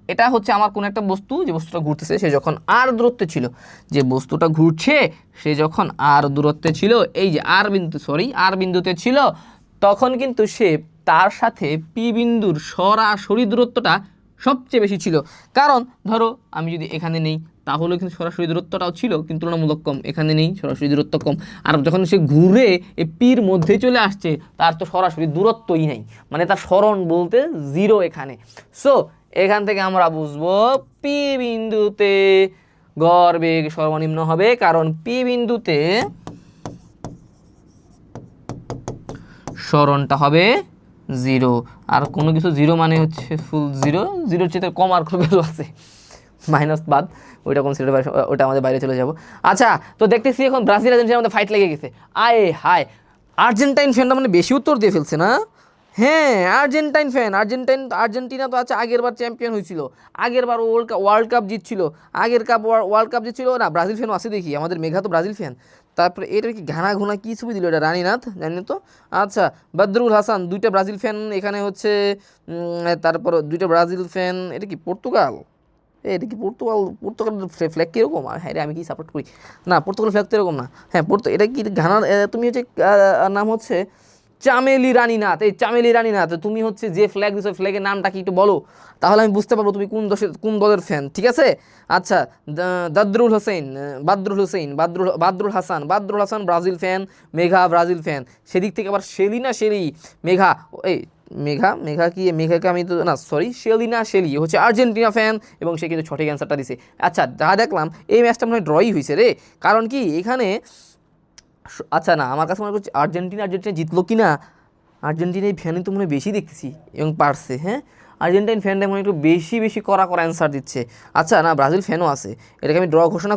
এটা হচ্ছে আমার কোন একটা বস্তু, যে বস্তুটা ঘুরতেছে সে যখন আর দূরত্বে ছিল, যে বস্তুটা ঘুরছে সে যখন আর দূরত্বে ছিল, এই যে আর বিন্দুতে ছিল, তখন কিন্তু সে তার সাথে পি বিন্দুর সরাসরি দূরত্বটা সবচেয়ে বেশি ছিল। কারণ ধরো আমি যদি এখানে নেই, তাহলে কিন্তু সরাসরি দূরত্বটাও ছিল কিন্তু তুলনামূলক কম, এখানে নেই, সরাসরি দূরত্ব কম। আর যখন সে ঘুরে এই পির মধ্যে চলে আসছে, তার তো সরাসরি দূরত্বই নেই, মানে তার সরণ বলতে জিরো এখানে। সো এখান থেকে আমরা বুঝবো পি বিন্দুতে গড় বেগ সর্বনিম্ন হবে, কারণ পি বিন্দুতে সরণটা হবে জিরো। আর কোনো কিছু জিরো মানে হচ্ছে ফুল জিরো, জিরোর চেয়ে কম আর কোনো ভ্যালু আছে, মাইনাস বাদ, ওইটা কনসিডার, ওটা আমাদের বাইরে চলে যাব। আচ্ছা, তো দেখতেছি এখন ব্রাজিল আর্জেন্টিনার মধ্যে ফাইট লেগে গেছে। আয় হায়, আর্জেন্টাইন ফ্যানটা মানে বেশি উত্তর দিয়ে ফেলছে না? হ্যাঁ, আর্জেন্টিনা তো আছে, আগের বার চ্যাম্পিয়ন হয়েছিল, আগের বার ওয়ার্ল্ড কাপ জিতছিল, ওয়ার্ল্ড কাপ জিতছিল না। ব্রাজিল ফ্যানও আছে দেখি, আমাদের মেঘা তো ব্রাজিল ফ্যান। তারপরে এটার কি ঘানা ঘোনা কী ছবি দিল, এটা রানীনাথ, জানি না তো। আচ্ছা, বদরুল হাসান, দুইটা ব্রাজিল ফ্যান এখানে হচ্ছে। তারপর দুইটা ব্রাজিল ফ্যান, এটা কি পর্তুগাল? এটা কি পর্তুগালের ফ্ল্যাগ কীরকম? আর হ্যাঁ রে, আমি কি সাপোর্ট করি না, পর্তুগালের ফ্ল্যাগ তো এরকম না। হ্যাঁ, এটা কি ঘানার? তুমি হচ্ছে নাম হচ্ছে চামেলি রানীনাথ। এই চামেলি রানীনাথ, তুমি হচ্ছে যে ফ্ল্যাগ দিছো ফ্ল্যাগের নামটা কি একটু বলো, তাহলে আমি বুঝতে পারবো তুমি কোন দলের ফ্যান, ঠিক আছে? আচ্ছা, Dadrul Hossain, Badrul Hasan Brazil fan, Megha Brazil fan. সেদিক থেকে আবার মেঘা, এই মেঘাকে আমি তো না, সরি, শেলি হচ্ছে আর্জেন্টিনা ফ্যান, এবং সে কিন্তু সঠিক অ্যান্সারটা দিছে। আচ্ছা, যা দেখলাম এই ম্যাচটা মনে হয় ড্রই হয়েছে রে, কারণ কি এখানে, আচ্ছা না, আমার কাছে মনে করছি আর্জেন্টিনা জিতলো কি না, আর্জেন্টিনা এই ফ্যানই তো মনে হয় বেশি দেখতেছি এবং পারছে। হ্যাঁ, আর্জেন্টাইন ফ্যানটা মনে একটু বেশি করা অ্যান্সার দিচ্ছে। আচ্ছা না, ব্রাজিল ফ্যানও আছে, এটাকে আমি ড্র ঘোষণা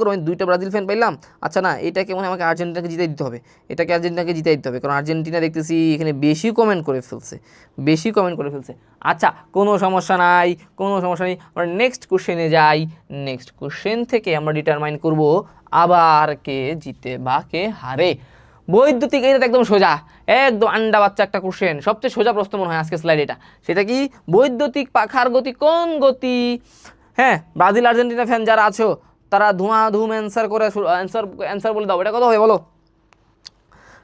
করবো, আমি দুইটা ব্রাজিল ফ্যান পাইলাম। আচ্ছা না, এটাকে মনে হয় আমাকে আর্জেন্টিনাকে জিতাই দিতে হবে, কারণ আর্জেন্টিনা দেখতেছি এখানে বেশি কমেন্ট করে ফেলছে। আচ্ছা, কোনো সমস্যা নাই, আমরা নেক্সট কোশ্চেনে যাই। নেক্সট কোশ্চেন থেকে আমরা ডিটারমাইন করব আবার কে জিতে বা কে হারে। বৈদ্যুতিক, এটা একদম সোজা, একদম আন্ডা বাচ্চা একটা কোশ্চেন, সবচেয়ে সোজা প্রশ্ন মনে হয় আজকে স্লাইড এটা। সেটা কি? বৈদ্যুতিক পাখার গতি কোন গতি? হ্যাঁ, ব্রাজিল আর্জেন্টিনা ফ্যান যারা আছো তারা ধুমাধুম অ্যান্সার বলে দাও, এটা কত হবে বলো?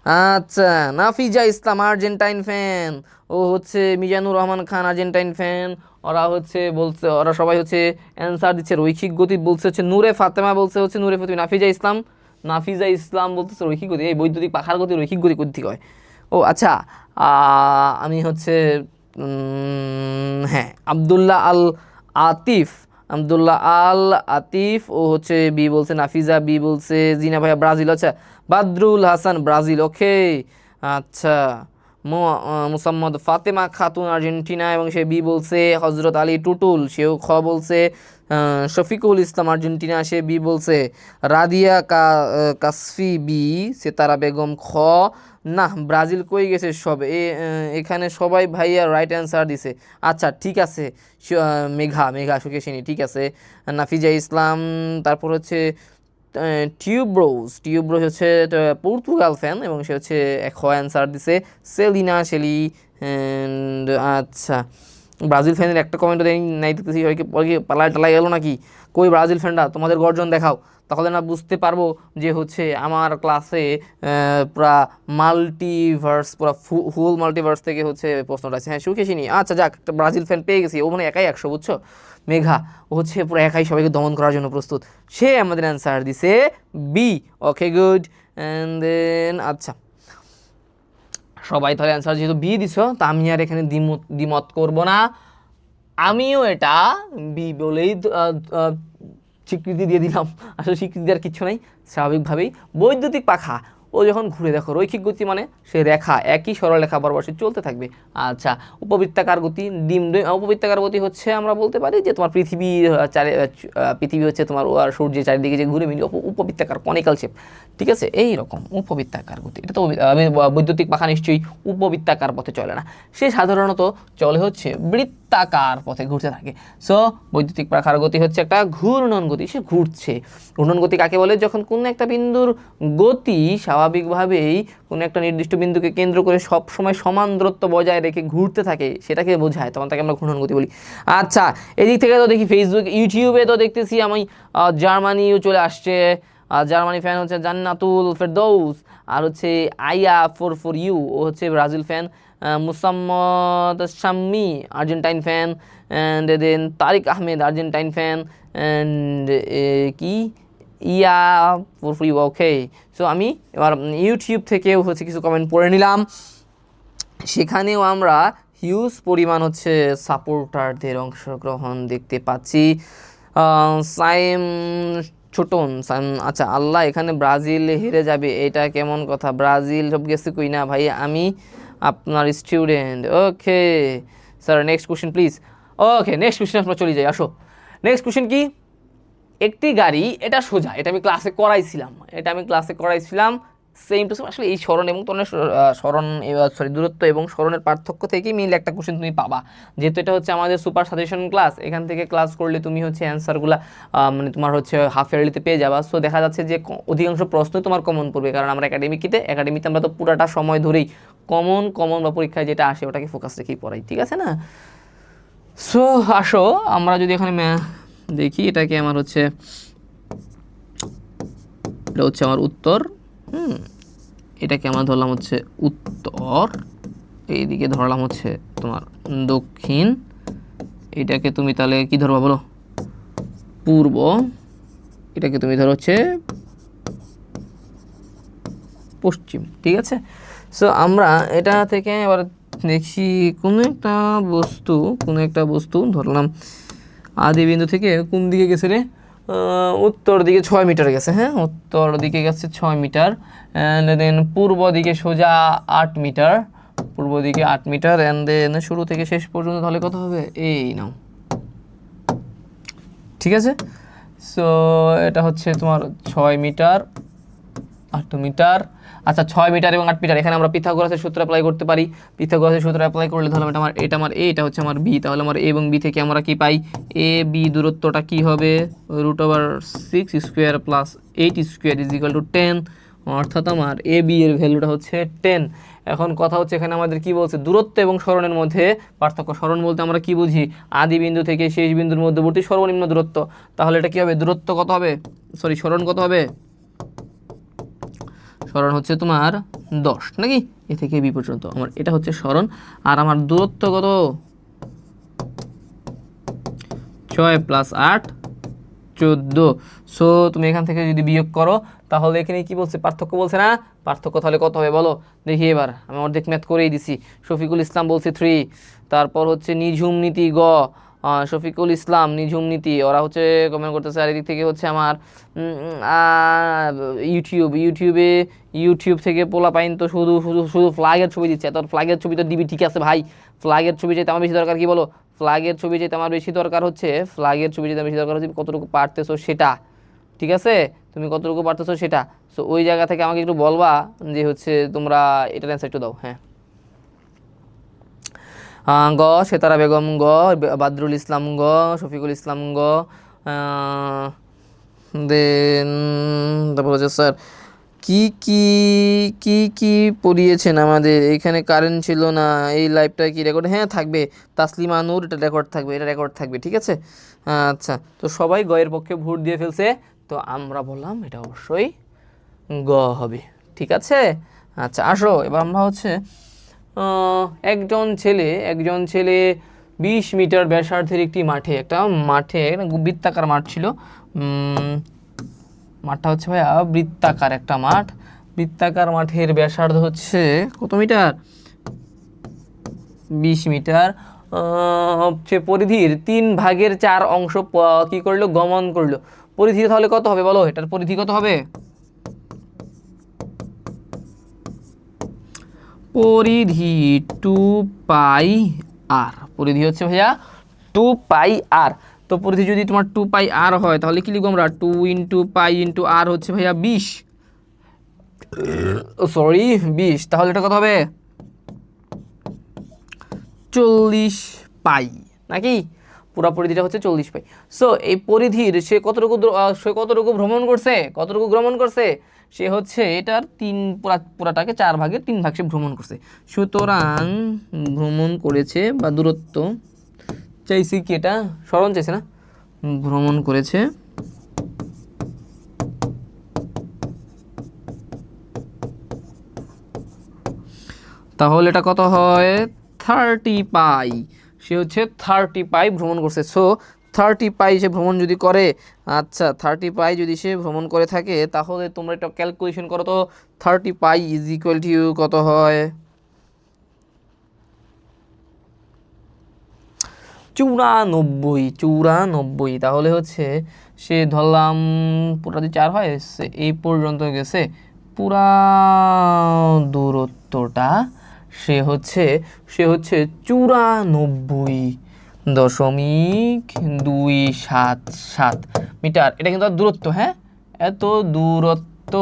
আচ্ছা, নাফিজা ইসলাম আর্জেন্টাইন ফ্যান, ও হচ্ছে মিজানুর রহমান খান আর্জেন্টাইন ফ্যান। ওরা হচ্ছে বলছে, ওরা সবাই হচ্ছে অ্যান্সার দিচ্ছে রৈখিক গতি, বলছে হচ্ছে নূরে ফাতেমা, বলছে হচ্ছে নূরে ফাতেমা। নাফিজা ইসলাম বলতেছে রৈখিক গতি। এই বৈদ্যুতিক পাখার গতি রৈখিক গতি কোথা থেকে হয়? ও আচ্ছা, আমি হচ্ছে হ্যাঁ, আতিফ আবদুল্লাহ আল আতিফ ও হচ্ছে বি বলছে, নাফিজা বি বলছে, জিনা ভাইয়া ব্রাজিল। আচ্ছা, বাদরুল হাসান ব্রাজিল, ওকে। আচ্ছা, মুসাম্মদ ফাতেমা খাতুন আর্জেন্টিনা এবং সে বি বলছে। হজরত আলী টুটুল, সেও খ বলছে। শফিকুল ইসলাম আর্জেন্টিনা, সে বি বলছে। রাদিয়া কাসফি বি। সেতারা বেগম খ। না, ব্রাজিল কই গেছে সব এখানে সবাই ভাইয়া রাইট অ্যান্সার দিছে। আচ্ছা ঠিক আছে, মেঘা সুকেশিনী, ঠিক আছে। নাফিজা ইসলাম, তারপর হচ্ছে টিউব্রোস হচ্ছে পর্তুগাল ফ্যান এবং সে হচ্ছে খ অ্যান্সার দিছে। সেলিনা শেলি, আচ্ছা ব্রাজিল ফ্যানের একটা কমেন্টও নাই দেখতেছি, পালাই টালাই গেল নাকি? কই ব্রাজিল ফ্যানরা, তোমাদের গর্জন দেখাও, তাহলে না বুঝতে পারবো যে হচ্ছে আমার ক্লাসে পুরা মাল্টিভার্স, পুরা ফুল মাল্টিভার্স থেকে হচ্ছে প্রশ্নটা আছে। হ্যাঁ সুখেশিনী, আচ্ছা যাক, একটা ব্রাজিল ফ্যান পেয়ে গেছি, ও মানে একাই 100, বুঝছো? মেঘা, ও হচ্ছে পুরো একাই সবাইকে দমন করার জন্য প্রস্তুত, সে আমাদের অ্যান্সার দিছে B. Okay good. And then আচ্ছা, সবাই তাহলে অ্যান্সার যেহেতু বি দিছো, তা আমি আর এখানে দ্বিমত করব না, আমিও এটা বি বলেই স্বীকৃতি দিয়ে দিলাম। আসলে স্বীকৃতি দেওয়ার কিছু নাই, স্বাভাবিকভাবেই বৈদ্যুতিক পাখা ও যখন ঘুরে, দেখো রৈখিক গতি মানে সে রেখা, একই সরলরেখা বরাবর সে চলতে থাকবে। আচ্ছা, উপবৃত্তাকার গতি, উপবৃত্তাকার গতি হচ্ছে আমরা বলতে পারি যে তোমার পৃথিবী হচ্ছে তোমার সূর্যের চারিদিকে যে ঘুরে, উপবৃত্তাকার কনিক্যাল শেপ, ঠিক আছে, এই রকম উপবৃত্তাকার গতি। এটা তো বৈদ্যুতিক পাখা নিশ্চয়ই উপবৃত্তাকার পথে চলে না, সে সাধারণত চলে হচ্ছে বৃত্তাকার পথে ঘুরতে থাকে। সো বৈদ্যুতিক পাখার গতি হচ্ছে একটা ঘূর্ণন গতি, সে ঘুরছে। ঘূর্ণন গতি কাকে বলে? যখন কোনো একটা বিন্দুর গতি স্বাভাবিকভাবেই কোনো একটা নির্দিষ্ট বিন্দুকে কেন্দ্র করে সব সময় সমান দূরত্ব বজায় রেখে ঘুরতে থাকে, সেটাকে বোঝায়, তখন তাকে আমরা ঘূর্ণন গতি বলি। আচ্ছা, এদিক থেকে তো দেখি ফেসবুক ইউটিউবে তো দেখতেছি আমি জার্মানিও চলে আসছে, জার্মানি ফ্যান হচ্ছে জান্নাতুল ফেরদৌস, আর হচ্ছে আইয়া ফর ইউ, ও হচ্ছে Brazil fan. Mosammat Shammi Argentine fan, and then Tariq Ahmed Argentine fan, and কি ইয়া ফর ইউ, ওকে। সো আমি এবার ইউটিউব থেকেও হচ্ছে কিছু কমেন্ট পড়ে নিলাম, সেখানেও আমরা হিউজ পরিমাণ হচ্ছে সাপোর্টারদের অংশগ্রহণ দেখতে পাচ্ছি। সাইম ছোটন, আচ্ছা আল্লাহ, এখানে ব্রাজিল হেরে যাবে, এটা কেমন কথা? ব্রাজিল সব গেছে কই না ভাই, আমি আপনার student. Okay sir, next question please. Okay, next question আমরা চলে যাই, আসো। নেক্সট কোশ্চেন কি? একটি গাড়ি, এটা সোজা, এটা আমি ক্লাসে করাইছিলাম, সেম টু সেম। আসলে এই স্মরণ এবং ত্বরণের দূরত্ব এবং স্মরণের পার্থক্য থেকেই মিলে একটা কোশ্চেন তুমি পাবা, যেহেতু এটা হচ্ছে আমাদের সুপার সাজেশন ক্লাস, এখান থেকে ক্লাস করলে তুমি হচ্ছে অ্যান্সারগুলো মানে তোমার হচ্ছে হাফ ইয়ারলিতে পেয়ে যাবা। সো দেখা যাচ্ছে যে অধিকাংশ প্রশ্নই তোমার কমন পড়বে, কারণ আমরা একাডেমিতে আমরা তো পুরাটা সময় ধরেই কমন বা পরীক্ষায় যেটা আসে ওটাকে ফোকাস রেখেই পড়াই, ঠিক আছে না? সো আসো আমরা যদি এখানে দেখি, এটাকে আমার হচ্ছে, এটা হচ্ছে আমার উত্তর, এটাকে আমরা ধরলাম হচ্ছে উত্তর, এইদিকে ধরলাম হচ্ছে তোমার দক্ষিণ, এটাকে তুমি তাহলে কি ধরবা বলো? পূর্ব, এটাকে তুমি ধরো হচ্ছে পশ্চিম, ঠিক আছে। সো আমরা এটা থেকে এবার দেখি কোনো একটা বস্তু ধরলাম, আদি বিন্দু থেকে কোন দিকে গেছে রে? উত্তর দিকে 6 মিটার গেছে, হ্যাঁ উত্তর দিকে গেছে 6 মিটার, অ্যান্ড দেন পূর্ব দিকে সোজা 8 মিটার, পূর্ব দিকে 8 মিটার, অ্যান্ড দেন শুরু থেকে শেষ পর্যন্ত তাহলে কত হবে? এই নাও, ঠিক আছে। সো এটা হচ্ছে তোমার 6 মিটার 8 মিটার। আচ্ছা, 6 মিটার এবং 8 মিটার, এখানে আমরা পিথাগোরাসের সূত্র অ্যাপ্লাই করতে পারি। পিথাগোরাসের সূত্র অ্যাপ্লাই করলে তাহলে এটা আমার এ, এটা হচ্ছে আমার বি, তাহলে আমার এ এবং বি থেকে আমরা কি পাই? এ বি দূরত্বটা কি হবে? √6 square plus 8 square is equal two 10, অর্থাৎ আমার এ বি এর ভ্যালুটা হচ্ছে 10। এখন কথা হচ্ছে এখানে আমাদের কি বলছে? দূরত্ব এবং সরণের মধ্যে পার্থক্য। সরণ বলতে আমরা কি বুঝি? আদি বিন্দু থেকে শেষ বিন্দুর মধ্যবর্তী সর্বনিম্ন দূরত্ব। তাহলে এটা কি হবে? দূরত্ব কত হবে? সরণ কত হবে? সরণ হচ্ছে তোমার 10 নাকি, এ থেকে বি পর্যন্ত আমার এটা হচ্ছে সরণ। আর আমার দূরত্ব কত, 6 + 8 14। সো তুমি এখান থেকে যদি বিয়োগ করো তাহলে এখানে কি বলছে, পার্থক্য বলছে না, পার্থক্য তাহলে কত হবে বলো দেখি। এবার আমি অর্ধেক ম্যাথ করেই দিছি। শফিকুল ইসলাম বলছে 3, তারপর হচ্ছে নিঝুম নীতি গ, শফিকুল ইসলাম নিঝুম নীতি ওরা হচ্ছে কমেন্ট করতেছে। আর এদিক থেকে হচ্ছে আমার ইউটিউব থেকে পোলা পাইন তো শুধু শুধু শুধু ফ্ল্যাগের ছবি দিচ্ছে। তোর ফ্ল্যাগের ছবি তো দিবি, ঠিক আছে ভাই, ফ্ল্যাগের ছবি চাইতে আমার বেশি দরকার কি বলো, ফ্ল্যাগের ছবি চাইতে আমার বেশি দরকার হচ্ছে, ফ্ল্যাগের ছবি চাইতে বেশি দরকার হচ্ছে কতটুকু পারতেছো সেটা, ঠিক আছে, তুমি কতটুকু পারতেছো সেটা। সো ওই জায়গা থেকে আমাকে একটু বলবা যে হচ্ছে তোমরা এটার অ্যান্সার একটু দাও। হ্যাঁ, গ সেতারা বেগম গ, বাদরুল ইসলাম গ, শফিকুল ইসলাম গ, দেন তারপর হচ্ছে স্যার কি কি কি কি পড়িয়েছেন আমাদের, এখানে কারেন্ট ছিল না, এই লাইভটা কি রেকর্ড, হ্যাঁ থাকবে তাসলিমা নূর, এটা রেকর্ড থাকবে, এটা রেকর্ড থাকবে, ঠিক আছে। আচ্ছা, তো সবাই গয়ের পক্ষে ভোট দিয়ে ফেলছে, তো আমরা বললাম এটা অবশ্যই গ হবে, ঠিক আছে। আচ্ছা আসো এবার আমরা হচ্ছে একজন ছেলে 20 মিটার ব্যাসার্ধের একটি একটা মাঠে বৃত্তাকার মাঠ ছিল। মাঠটা হচ্ছে ভাইয়া বৃত্তাকার একটা মাঠ, বৃত্তাকার মাঠের ব্যাসার্ধ হচ্ছে কত মিটার, 20 মিটার। হচ্ছে পরিধির 3/4 অংশ কি করলো, গমন করলো। পরিধি তাহলে কত হবে বলো, এটার পরিধি কত হবে, পরিধি 2πr, পরিধি হচ্ছে ভাইয়া 2πr। তো পরিধি যদি তোমার 2πr হয় তাহলে কি লিখবো আমরা, 2 × π × r হচ্ছে ভাইয়া 20, সরি 20, তাহলে এটা কত হবে 40 পাই নাকি, পুরো পরিধিটা হচ্ছে 40 পাই। সো এই পরিধির সে কতটুকু ভ্রমণ করছে, সে হচ্ছে এটার পুরাটাকে 4/3 ভাগ সে ভ্রমণ করছে। সুতরাং ভ্রমণ করেছে বা দূরত্ব চাইছি কি, এটা সরণ চাইছে না, ভ্রমণ করেছে তাহলে এটা কত হয় 30 পাই, সে হচ্ছে 30 পাই ভ্রমণ করছে। সো 30 পাই সে ভ্রমণ যদি করে, আচ্ছা 30 পাই যদি সে ভ্রমণ করে থাকে তাহলে তোমরা একটা ক্যালকুলেশন করো তো, 30 পাই = কত হয়, 94। তাহলে হচ্ছে সে ধরলাম পুরা যদি 4 হয়, সে এই পর্যন্ত গেছে, পুরা দূরত্বটা সে হচ্ছে 94.277 মিটার। এটা কিন্তু দূরত্ব, হ্যাঁ, এত দূরত্ব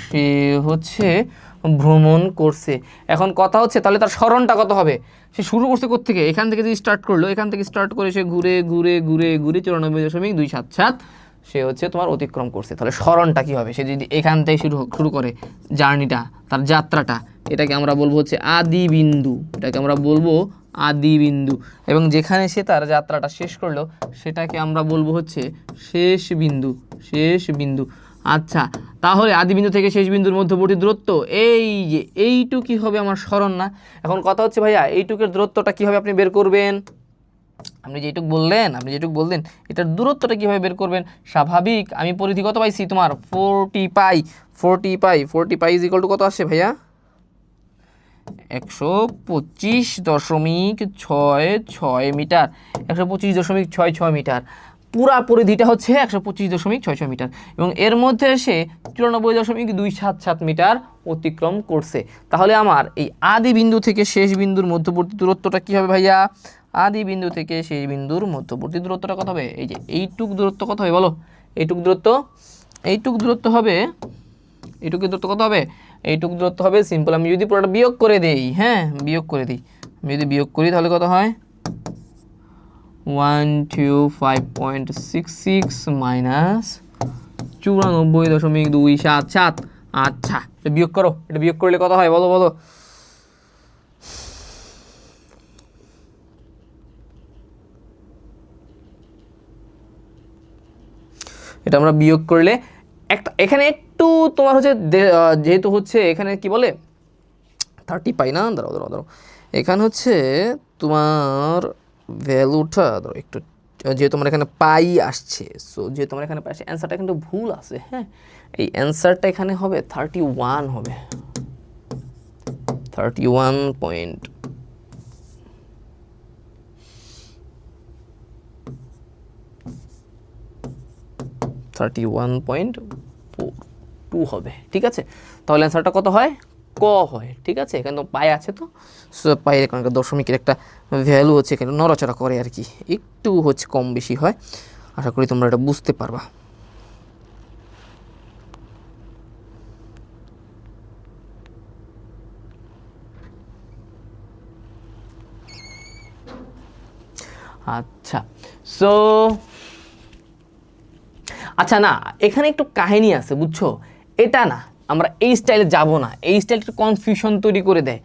সে হচ্ছে ভ্রমণ করছে। এখন কথা হচ্ছে তাহলে তার সরণটা কত হবে, সে শুরু করছে কোত্থেকে, এখান থেকে যদি স্টার্ট করলো, এখান থেকে স্টার্ট করে সে ঘুরে ঘুরে ঘুরে ঘুরে 94.277 সে হচ্ছে তোমার অতিক্রম করছে। তাহলে সরণটা কি হবে, সে যদি এখান থেকে শুরু করে জার্নিটা, তার যাত্রাটা, এটাকে আমরা বলবো হচ্ছে আদি বিন্দু, এটাকে আমরা বলবো আদি বিন্দু। এবং যেখানে সে তার যাত্রাটা শেষ করলো সেটাকে আমরা বলবো হচ্ছে শেষ বিন্দু। আচ্ছা, তাহলে আদি বিন্দু থেকে শেষ বিন্দুর মধ্যবর্তী দূরত্ব এই যে এইটুক কি হবে আমার সরণ না। এখন কথা হচ্ছে ভাইয়া এইটুকের দূরত্বটা কিভাবে আপনি বের করবেন, আপনি যেটুক বললেন এটার দূরত্বটা কিভাবে বের করবেন, স্বাভাবিক আমি পরিধি কত পাইছি তোমার 40 পাই = কত আসে ভাইয়া, 125.66 মিটার, 125.66 মিটার। পুরা পরিধিটা হচ্ছে 125.66 মিটার এবং এর মধ্যে সে 94.277 মিটার অতিক্রম করছে। তাহলে আমার এই আদি বিন্দু থেকে শেষ বিন্দুর মধ্যবর্তী দূরত্বটা কি হবে ভাইয়া, আদি বিন্দু থেকে শেষ বিন্দুর মধ্যবর্তী দূরত্বটা কত হবে, এই যে এইটুক দূরত্ব কত হবে বলো, এইটুক দূরত্ব হবে এইটুক দূরত্ব হবে সিম্পল। আমি যদি পুরোটা বিয়োগ করে দেই, হ্যাঁ আমি যদি বিয়োগ করি তাহলে কত হয় 125.66 মাইনাস 94.277। আচ্ছা এটা বিয়োগ করো, এটা বিয়োগ করলে কত হয় বলো, এটা আমরা বিয়োগ করলে এখানে একটু তোমার হচ্ছে যেহেতু হচ্ছে এখানে কি বলে 30 পাই না, দাঁড়াও এখানে হচ্ছে তোমার ভ্যালুটা ধরো একটু, যেহেতু আমার এখানে পাই আসছে, সো যেহেতু আমার এখানে পাই আসছে অ্যান্সারটা কিন্তু ভুল আছে। হ্যাঁ, এই অ্যান্সারটা এখানে হবে 31 হবে, 31 পয়েন্ট 31.2 হবে। ঠিক আছে, তাহলে অ্যান্সারটা কত হয়? ক হয়। ঠিক আছে, এখানে তো পাই আছে, তো সো পায়ের এখানকার দশমিকের একটা ভ্যালু হচ্ছে এখানে নড়াচড়া করে আর কি, একটু হচ্ছে কম বেশি হয়। আশা করি তোমরা এটা বুঝতে পারবা। আচ্ছা, সো আচ্ছা না, এখানে একটু কাহিনী আছে বুঝছো, এটা না আমরা এই স্টাইলে যাব না, এই স্টাইলটা কনফিউশন তৈরি করে দেয়।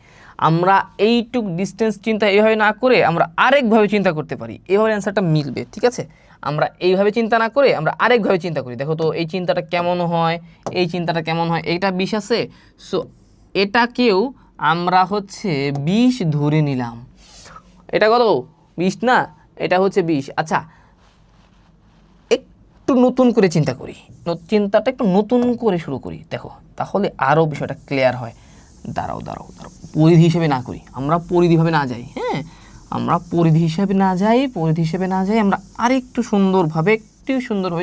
আমরা এইটুক ডিস্টেন্স চিন্তা এইভাবে না করে আমরা আরেকভাবে চিন্তা করতে পারি, এভাবে অ্যান্সারটা মিলবে। ঠিক আছে, আমরা এইভাবে চিন্তা না করে আমরা আরেকভাবে চিন্তা করি। দেখো তো এই চিন্তাটা কেমন হয়, এই চিন্তাটা কেমন হয়। এইটা 20 আছে, সো এটাকেও আমরা হচ্ছে 20 ধরে নিলাম। এটা কত? 20 না, এটা হচ্ছে 20। আচ্ছা, একটু নতুন করে চিন্তা করি, চিন্তাটা একটু নতুন করে শুরু করি, দেখো তাহলে আরও বিষয়টা ক্লিয়ার হয়। দাঁড়াও, পরিধি হিসেবে না করি, আমরা পরিধিভাবে না যাই। হ্যাঁ, আমরা পরিধি হিসেবে না যাই, আমরা আরেকটু সুন্দরভাবে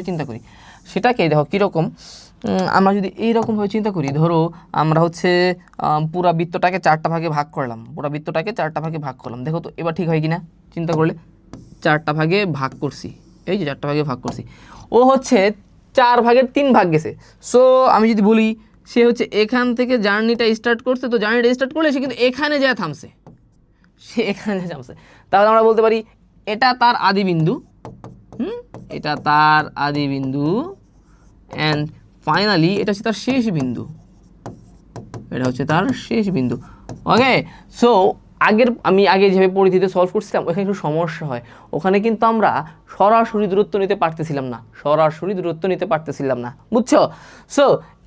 চিন্তা করি। সেটাকে দেখো কীরকম, আমরা যদি এইরকমভাবে চিন্তা করি, ধরো আমরা হচ্ছে পুরা বৃত্তটাকে 4টা ভাগে ভাগ করলাম, দেখো তো এবার ঠিক হয় কি না চিন্তা করলে। 4টা ভাগে ভাগ করছি, এই যে 4টা ভাগে ভাগ করছি, ও হচ্ছে 4 ভাগের 3 ভাগ গেছে। সো আমি যদি বলি সে হচ্ছে এখান থেকে জার্নিটা স্টার্ট করছে, তো জার্নিটা স্টার্ট করলে সে কিন্তু এখানে যায় থামছে, তাহলে আমরা বলতে পারি এটা তার আদি বিন্দু। এটা তার আদি বিন্দু, অ্যান্ড ফাইনালি এটা হচ্ছে তার শেষ বিন্দু, ওকে। সো আমি আগে যেভাবে পরিধিতে সলভ করছিলাম ওখানে একটু সমস্যা হয়, ওখানে কিন্তু আমরা সরাসরি দূরত্ব নিতে পারতেছিলাম না, বুঝছো। সো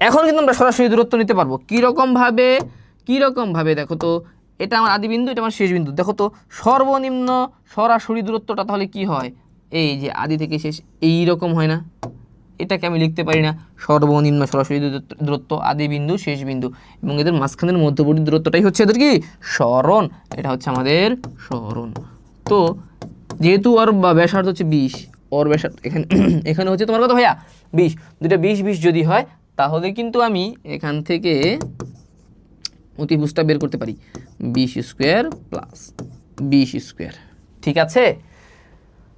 এখন কিন্তু আমরা সরাসরি দূরত্ব নিতে পারবো। কীরকম ভাবে দেখো তো, এটা আমার আদি বিন্দু, এটা আমার শেষ বিন্দু। দেখো তো সর্বনিম্ন সরাসরি দূরত্বটা তাহলে কি হয়, এই যে আদি থেকে শেষ এইরকম হয় না? এটাকে আমি লিখতে পারি না সর্বনিম্ন সরাসরি দূরত্ব আদি বিন্দু শেষ বিন্দু, এবং এদের মাঝখানের মধ্যবর্তী দূরত্বটাই হচ্ছে এদের কি সরণ, এটা হচ্ছে আমাদের সরণ। তো যেহেতু ওর ব্যাসার্ধ হচ্ছে 20, ওর ব্যাসার্ধ এখানে হচ্ছে তোমার কত ভাইয়া 20, দুইটা 20 যদি হয় তাহলে কিন্তু আমি এখান থেকে অতিভুজটা বের করতে পারি 20 স্কোয়ার প্লাস 20 স্কোয়ার। ঠিক আছে,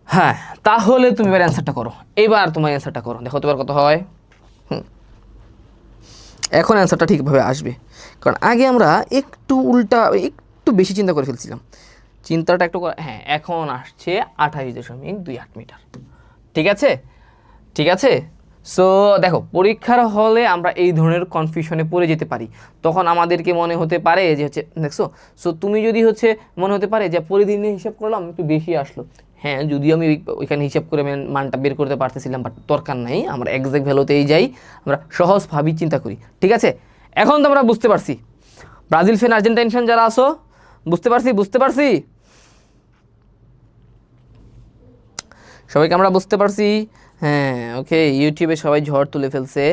হ্যাঁ, তাহলে তুমি এবার অ্যান্সারটা করো, দেখো তোমার কত হয়। এখন অ্যান্সারটা ঠিকভাবে আসবে, কারণ আগে আমরা একটু বেশি চিন্তা করে ফেলছিলাম, চিন্তাটা একটু হ্যাঁ, এখন আসছে 28.28 মিটার। ঠিক আছে। সো দেখো পরীক্ষার হলে আমরা এই ধরনের কনফিউশনে পড়ে যেতে পারি, তখন আমাদেরকে মনে হতে পারে যে হচ্ছে দেখছো, সো তুমি যদি হচ্ছে মনে হতে পারে যে পরিধি নিয়ে হিসাব করলাম একটু বেশি আসলো। হ্যাঁ, যদিও আমি ওইখানে হিসাব করে মানটা বের করতে পারতেছিলাম, বাট দরকার নাই, আমরা এক্সাক্ট ভ্যালুতেই যাই, আমরা সহজভাবেই চিন্তা করি। ঠিক আছে, এখন তো আমরা বুঝতে পারছি, ব্রাজিল ফ্যান আর্জেন্টাইন ফ্যান যারা আসো, বুঝতে পারছি সবাইকে আমরা বুঝতে পারছি। হ্যাঁ, ওকে, ইউটিউবে সবাই ঝড় তুলে ফেলছে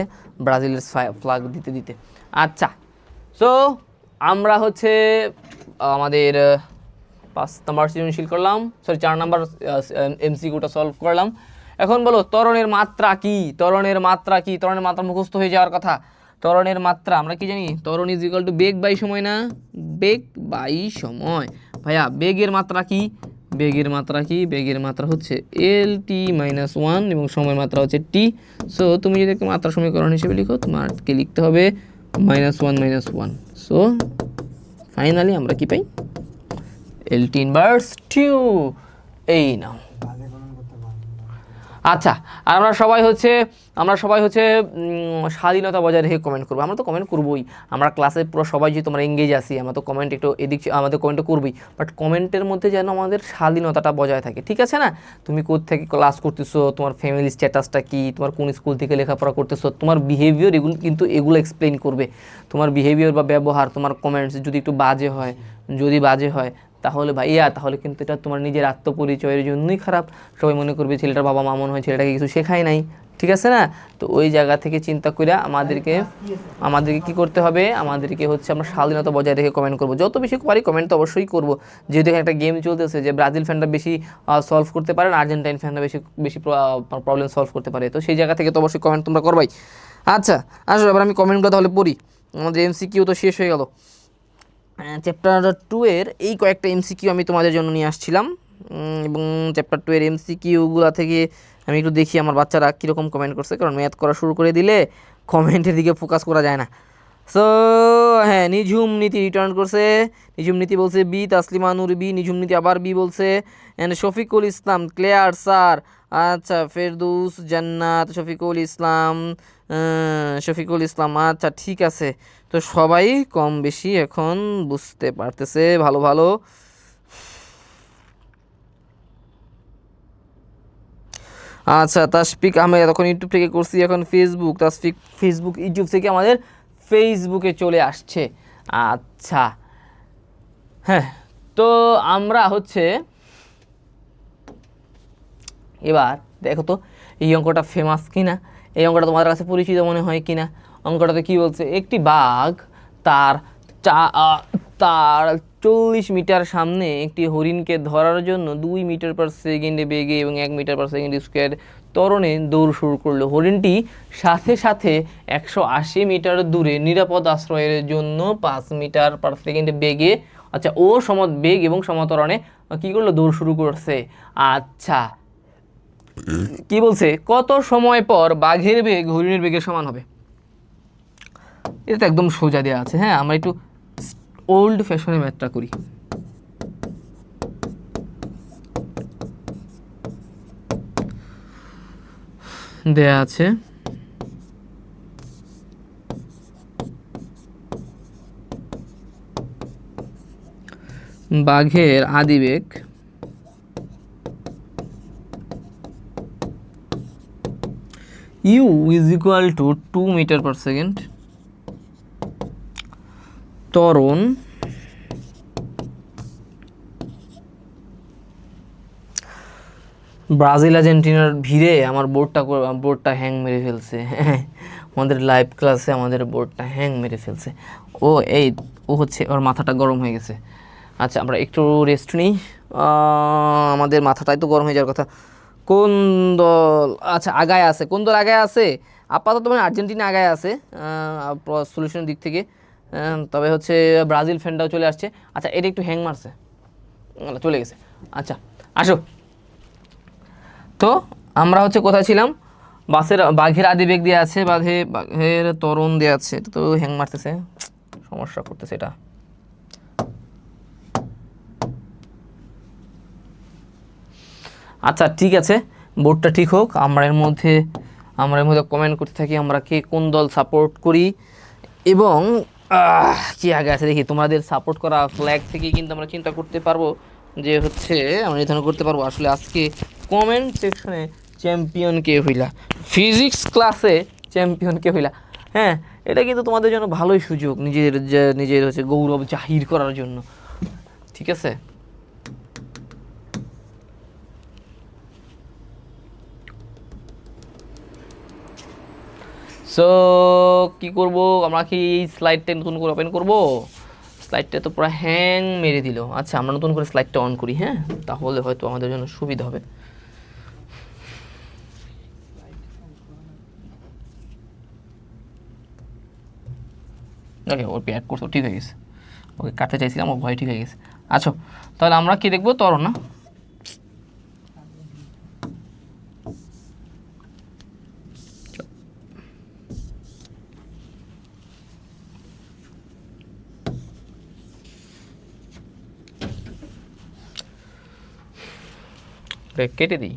ব্রাজিলের ফ্ল্যাগ দিতে। আচ্ছা, সো আমরা হচ্ছে আমাদের 5 নম্বর সৃজনশীল করলাম, 4 নম্বর এমসিকিউটা সলভ করলাম। এখন বলো ত্বরণের মাত্রা কি? ত্বরণের মাত্রা মুখস্থ হয়ে যাওয়ার কথা। ত্বরণের মাত্রা আমরা কি জানি? ত্বরণ ইজ ইকুয়াল টু বেগ বাই সময় না? বেগ বাই সময়। ভাইয়া বেগের মাত্রা কি? বেগের মাত্রা হচ্ছে LT-1 এবং সময়ের মাত্রা হচ্ছে T। সো তুমি যদি একটা মাত্রা সমীকরণ হিসেবে লিখো, তোমাকে লিখতে হবে -1 সো ফাইনালি আমরা কি পাই? LT inverse 2। এই নাও, আচ্ছা, আর আমরা সবাই হচ্ছে স্বাধীনতা বজায় রেখে কমেন্ট করবো। আমরা তো কমেন্ট করবোই, আমরা ক্লাসে পুরো সবাই যেহেতু আমরা এঙ্গেজ আছি, আমরা তো কমেন্ট একটু এদিক আমাদের কমেন্টও করবোই, বাট কমেন্টের মধ্যে যেন আমাদের স্বাধীনতাটা বজায় থাকে, ঠিক আছে না? তুমি কোত্থেকে ক্লাস করতেছো, তোমার ফ্যামিলি স্ট্যাটাসটা কি, তোমার কোন স্কুল থেকে লেখাপড়া করতেছো, তোমার বিহেভিয়ার, এগুলো কিন্তু এগুলো এক্সপ্লেইন করবে। তোমার বিহেভিয়ার বা ব্যবহার, তোমার কমেন্টস যদি একটু বাজে হয়, তাহলে ভাইয়া, তাহলে কিন্তু এটা তোমার নিজের আত্মপরিচয়ের জন্যই খারাপ। সবাই মনে করবে ছেলেটার বাবা মা মনে হয় ছেলেটাকে কিছু শেখায় নাই, ঠিক আছে না? তো ওই জায়গা থেকে চিন্তা করে আমাদেরকে কি করতে হবে, আমাদেরকে হচ্ছে আমরা স্বাধীনতা বজায় রেখে কমেন্ট করবো, যত বেশি পারি কমেন্ট তো অবশ্যই করবো। যেহেতু এখানে একটা গেম চলতেছে যে ব্রাজিল ফ্যানরা বেশি সলভ করতে পারে, আর্জেন্টাইন ফ্যানরা বেশি বেশি প্রবলেম সলভ করতে পারে, তো সেই জায়গা থেকে তো অবশ্যই কমেন্ট তোমরা করবাই। আচ্ছা, আসো এবার আমি কমেন্টগুলো তাহলে পড়ি। আমাদের এমসিকিউ তো শেষ হয়ে গেল। চ্যাপ্টার 2 এর এই কয়েকটা এমসিকিউ আমি তোমাদের জন্য নিয়ে আসছিলাম, এবং চ্যাপ্টার 2 এর এমসিকিউগুলো থেকে আমি একটু দেখি আমার বাচ্চারা কীরকম কমেন্ট করছে, কারণ ম্যাথ করা শুরু করে দিলে কমেন্টের দিকে ফোকাস করা যায় না। সো হ্যাঁ, নিঝুম নীতি রিটার্ন করছে। নিঝুম নীতি বলছে বি, তাসলিমা নূর বি, নিঝুম নীতি আবার বি বলছে, and Shafiqul Islam clear sir. আচ্ছা, ফেরদৌস জান্নাত, শফিকুল ইসলাম, আচ্ছা ঠিক আছে। তো সবাই কম বেশি এখন বুঝতে পারতেছে, ভালো ভালো। আচ্ছা, তাসফিক আহমেদ এতক্ষণ ইউটিউব থেকে করছি, এখন ফেসবুক, তাসফিক ফেসবুক ইউটিউব থেকে আমাদের ফেসবুকে চলে আসছে। আচ্ছা হ্যাঁ, তো আমরা হচ্ছে এবার দেখো তো এই অঙ্কটা ফেমাস কিনা, এই অঙ্কটা তোমাদের কাছে পরিচিত মনে হয় কিনা। অঙ্কটাতে কি বলছে, একটি বাঘ তার তার 40 মিটার সামনে একটি হরিণকে ধরার জন্য 2 মিটার পার সেকেন্ডে বেগে এবং 1 মিটার পার সেকেন্ড স্কোয়ার ত্বরণে দৌড় শুরু করলো। হরিণটি সাথে সাথে 180 মিটার দূরে নিরাপদ আশ্রয়ের জন্য 5 মিটার পার সেকেন্ডে বেগে, আচ্ছা ও বেগ এবং সমত্বরণে কি করলো, দৌড় শুরু করছে। আচ্ছা, কি বলছে, কত সময় পর বাঘের বেগ হরিণের বেগের সমান হবে? এটা তো একদম সোজা দেওয়া আছে। হ্যাঁ, আমরা একটু ওল্ড ফ্যাশনে ম্যাথটা করি। দেয়া আছে বাঘের আদিবেগ u is equal to 2 metre per second, ত্বরণ ব্রাজিল আর্জেন্টিনার ভিড়ে আমার বোর্ডটা হ্যাং মেরে ফেলছে। আমাদের লাইভ ক্লাসে আমাদের বোর্ডটা হ্যাং মেরে ফেলছে। ও হচ্ছে ওর মাথাটা গরম হয়ে গেছে। আচ্ছা, আমরা একটু রেস্ট নিই, আমাদের মাথাটাই তো গরম হয়ে যাওয়ার কথা। কোন দল আচ্ছা আগায় আছে, কোন দল আগায় আছে? আপাতত মানে আর্জেন্টিনা আগায় আছে সলিউশনের দিক থেকে, তবে হচ্ছে ব্রাজিল ফ্যানটাও চলে আসছে। আচ্ছা, এটা একটু হ্যাং মারছে, চলে গেছে। আচ্ছা আসো, তো আমরা হচ্ছে কোথায় ছিলাম, বাঘের আদিবেগ দিয়ে আছে, বাঘের ত্বরণ দিয়ে আছে, তো হ্যাং মারতেছে, সমস্যা করতেছে এটা। আচ্ছা ঠিক আছে, বোর্ডটা ঠিক হোক, আমরা এর মধ্যে কমেন্ট করতে থাকি আমরা কে কোন দল সাপোর্ট করি, এবং কি আগে আছে দেখি। তোমাদের সাপোর্ট করা ফ্ল্যাগ থেকে কিন্তু আমরা চিন্তা করতে পারবো যে হচ্ছে আমরা নির্ধারণ করতে পারবো আসলে আজকে কমেন্ট সেকশনে চ্যাম্পিয়ন কে হইলা, ফিজিক্স ক্লাসে চ্যাম্পিয়ন কে হইলা। হ্যাঁ, এটা কিন্তু তোমাদের জন্য ভালোই সুযোগ নিজের হচ্ছে গৌরব জাহির করার জন্য, ঠিক আছে? সো কি করব আমরা, কি এই স্লাইডটা নতুন করে ওপেন করব? স্লাইডটা তো পুরো হ্যাং মেরে দিল। আচ্ছা, আমরা নতুন করে স্লাইডটা অন করি, হ্যাঁ, তাহলে হয়তো আমাদের জন্য সুবিধা হবে। ওকে, ওর প্যাক করতো ঠিক হয়ে গেছে, ওকে কাটতে চাইছিলাম, ও ভয় ঠিক হয়ে গেছে। আচ্ছা, তাহলে আমরা কি দেখবো, ত্বরণ না? কেটে দিই,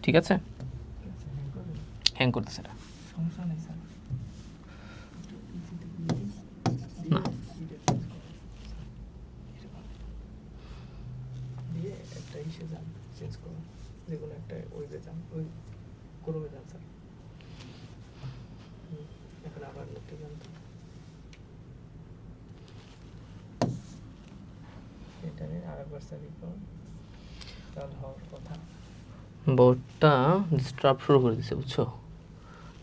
ঠিক আছে। হ্যাং করতেছে এটা। সমস্যা নেই স্যার, না দিয়ে একটা ইসে যান, চেঞ্জ করুন, যেগুলো একটা ওয়েবে যান, ওই ক্রোমে যান স্যার। এখন আবার লিখতে যান তো, এটা নিয়ে আরেকবার স্যার করুন, তাহলে হওয়ার কথা। বোর্ডটা ডিস্টার্ব শুরু করে দিছে, বুঝছো?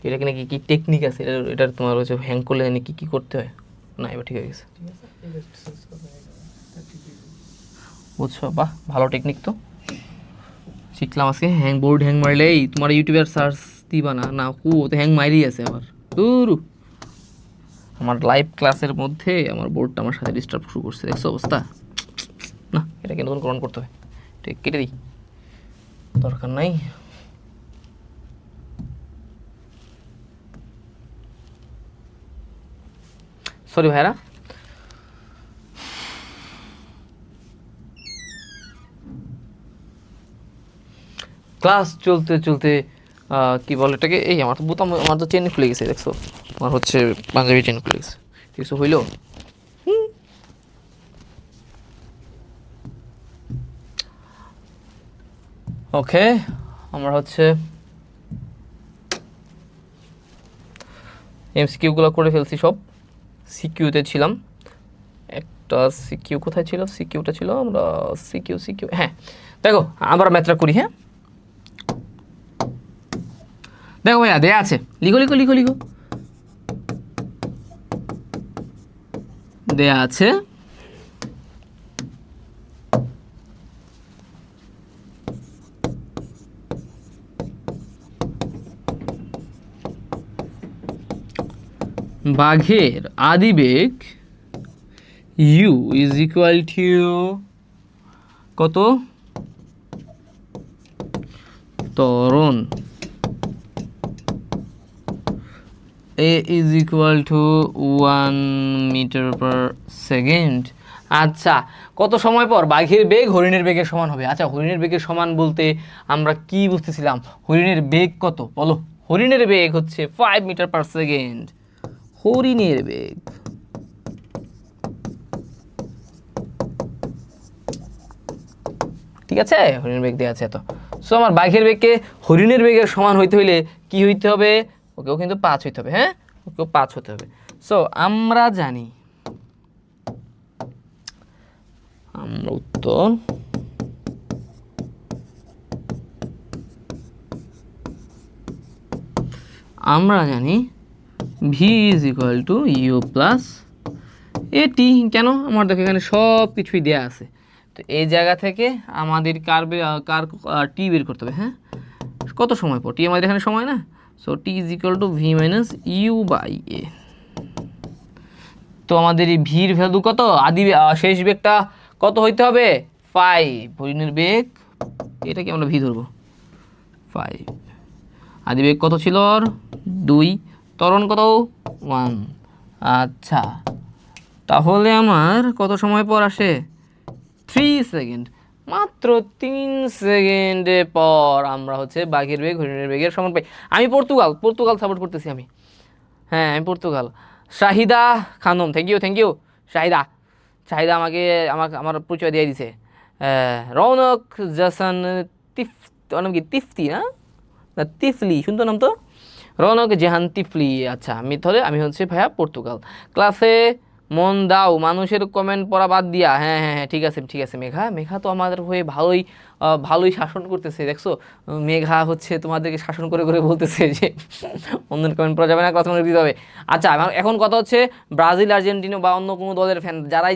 এটা নাকি কি টেকনিক আছে এটার, তোমার হচ্ছে হ্যাং করলে জানি কি কি করতে হয়। না এবার ঠিক হয়ে গেছে, ঠিক আছে, এই জাস্ট চেঞ্জ করবেন, এটা ঠিক আছে। বুঝছো? বাহ, ভালো টেকনিক তো শিখলাম আজকে। হ্যাং বোর্ড হ্যাং মারলেই তোমার ইউটিউবে সার্চ দিবা না, না কু তো হ্যাং মারি আছে আমার দূরু। আমার লাইভ ক্লাসের মধ্যে আমার বোর্ডটা আমার সাথে ডিস্টার্ব শুরু করছে, দেখছো অবস্থা? না এটাকে নতুন গ্রহণ করতে হবে, ঠিক কেটে দিই, দরকার নাই। সরি ভাইরা, ক্লাস চলতে চলতে কি বলে এটাকে, এই আমার তো বোতাম, আমার তো চেন খুলে গেছে, দেখছো? আমার হচ্ছে পাঞ্জাবি চেন খুলে গেছে, কিছু হইলো? ওকে, আমরা হচ্ছে এমসিকিউগুলো করে ফেলছি সব। সিকিউতে ছিলাম, একটা সিকিউ কোথায় ছিল? সিকিউটা ছিল আমরা সিকিউ, হ্যাঁ। দেখো আমরা ম্যাথটা করি, হ্যাঁ। দেখো ভাইয়া দেয়া আছে, লিখো লিখো লিখো লিখো। দেয়া আছে বাঘের আদিবেগ u ইজ ইকুয়াল টু কত? ত্বরণ a is equal to 1 metre per second. আচ্ছা, কত সময় পর বাঘের বেগ হরিণের বেগের সমান হবে? আচ্ছা, হরিণের বেগের সমান বলতে আমরা কি বুঝতেছিলাম? হরিণের বেগ কত বলো? হরিণের বেগ হচ্ছে 5 মিটার পার সেকেন্ড। হরিণের বেগ, ঠিক আছে? হরিণের বেগ দেওয়া আছে এত। সো আমার বাঘের বেগকে হরিণের বেগের সমান হইতে হইলে কি হইতে হবে? ওকেও কিন্তু 5 হইতে হবে, হ্যাঁ, ওকেও 5 হতে হবে। সো আমরা জানি, আমরা উত্তর আমরা জানি V is equal to U plus at. কেন? আমার দেখো এখানে সব কিছুই দেওয়া আছে, তো এই জায়গা থেকে আমাদের কার টি বের করতে হবে, হ্যাঁ। কত সময় পর? টি আমাদের এখানে সময় না, so T is equal to V minus U by A. তো আমাদের এই ভির ভ্যালু কত? শেষ বেগটা কত হইতে হবে? 5। হরিণের বেগ, এটাকে আমরা ভি ধরবো, 5। আদি বেগ কত ছিল ওর? 2। ত্বরণ কত? 1। আচ্ছা, তাহলে আমার কত সময় পর আসে? 3 সেকেন্ড। মাত্র 3 সেকেন্ডে পর আমরা হচ্ছে বাঘের বেগ হরিণের বেগের সমান পাই। আমি পর্তুগাল সাপোর্ট করতেছি আমি, হ্যাঁ আমি Portugal. Shahida Khanam, thank you Shahida. Shahida আমাকে আমার পরিচয় দিয়ে দিছে। রৌনক জাসান তিফ, ওর নাম কি? তিফতি না, না তিফলি, সুন্দর নাম তো, রৌনক জাহান তিফলি। আচ্ছা, আমি হচ্ছে ভাইয়া পর্তুগাল। ক্লাসে মন দাও, মানুষের কমেন্ট পড়া বাদ দিয়া। হ্যাঁ হ্যাঁ হ্যাঁ, ঠিক আছে। মেঘা তো আমাদের হয়ে ভালোই শাসন করতেছে, দেখছো? মেঘা হচ্ছে তোমাদেরকে শাসন করে করে বলতেছে যে অন্যের কমেন্ট পড়া যাবে না, ক্লাস মনে দিতে হবে। আচ্ছা, এখন কথা হচ্ছে ব্রাজিল, আর্জেন্টিনা বা অন্য কোনো দলের ফ্যান যারাই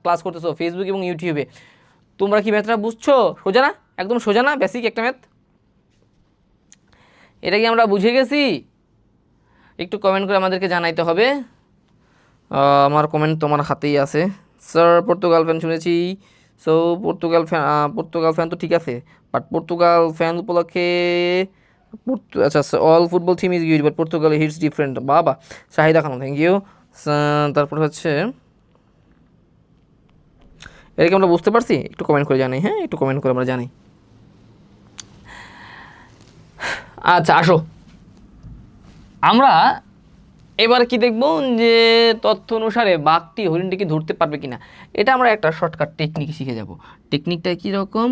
ক্লাস করতেছো ফেসবুক এবং ইউটিউবে, তোমরা কি ম্যাথটা বুঝছো? সোজা না? একদম সোজা না? বেসিক একটা ম্যাথ, এটা কি আমরা বুঝে গেছি? একটু কমেন্ট করে আমাদেরকে জানাইতে হবে। আমার কমেন্ট তোমার হাতেই আছে। স্যার পর্তুগাল ফ্যান শুনেছি। সো পর্তুগাল ফ্যান তো ঠিক আছে, বাট পর্তুগাল ফ্যান উপলক্ষে আচ্ছা, all football team is good but Portugal hits different. বাবা, শাহিদা খান, থ্যাংক ইউ। তারপর হচ্ছে এটাকে আমরা বুঝতে পারছি, একটু কমেন্ট করে জানাই, হ্যাঁ একটু কমেন্ট করে আমরা জানাই। আচ্ছা আসো, আমরা এবার কি দেখব যে তথ্য অনুসারে বাঘটি হরিণটিকে ধরতে পারবে কিনা। এটা আমরা একটা শর্টকাট টেকনিক শিখে যাব। টেকনিকটা কীরকম,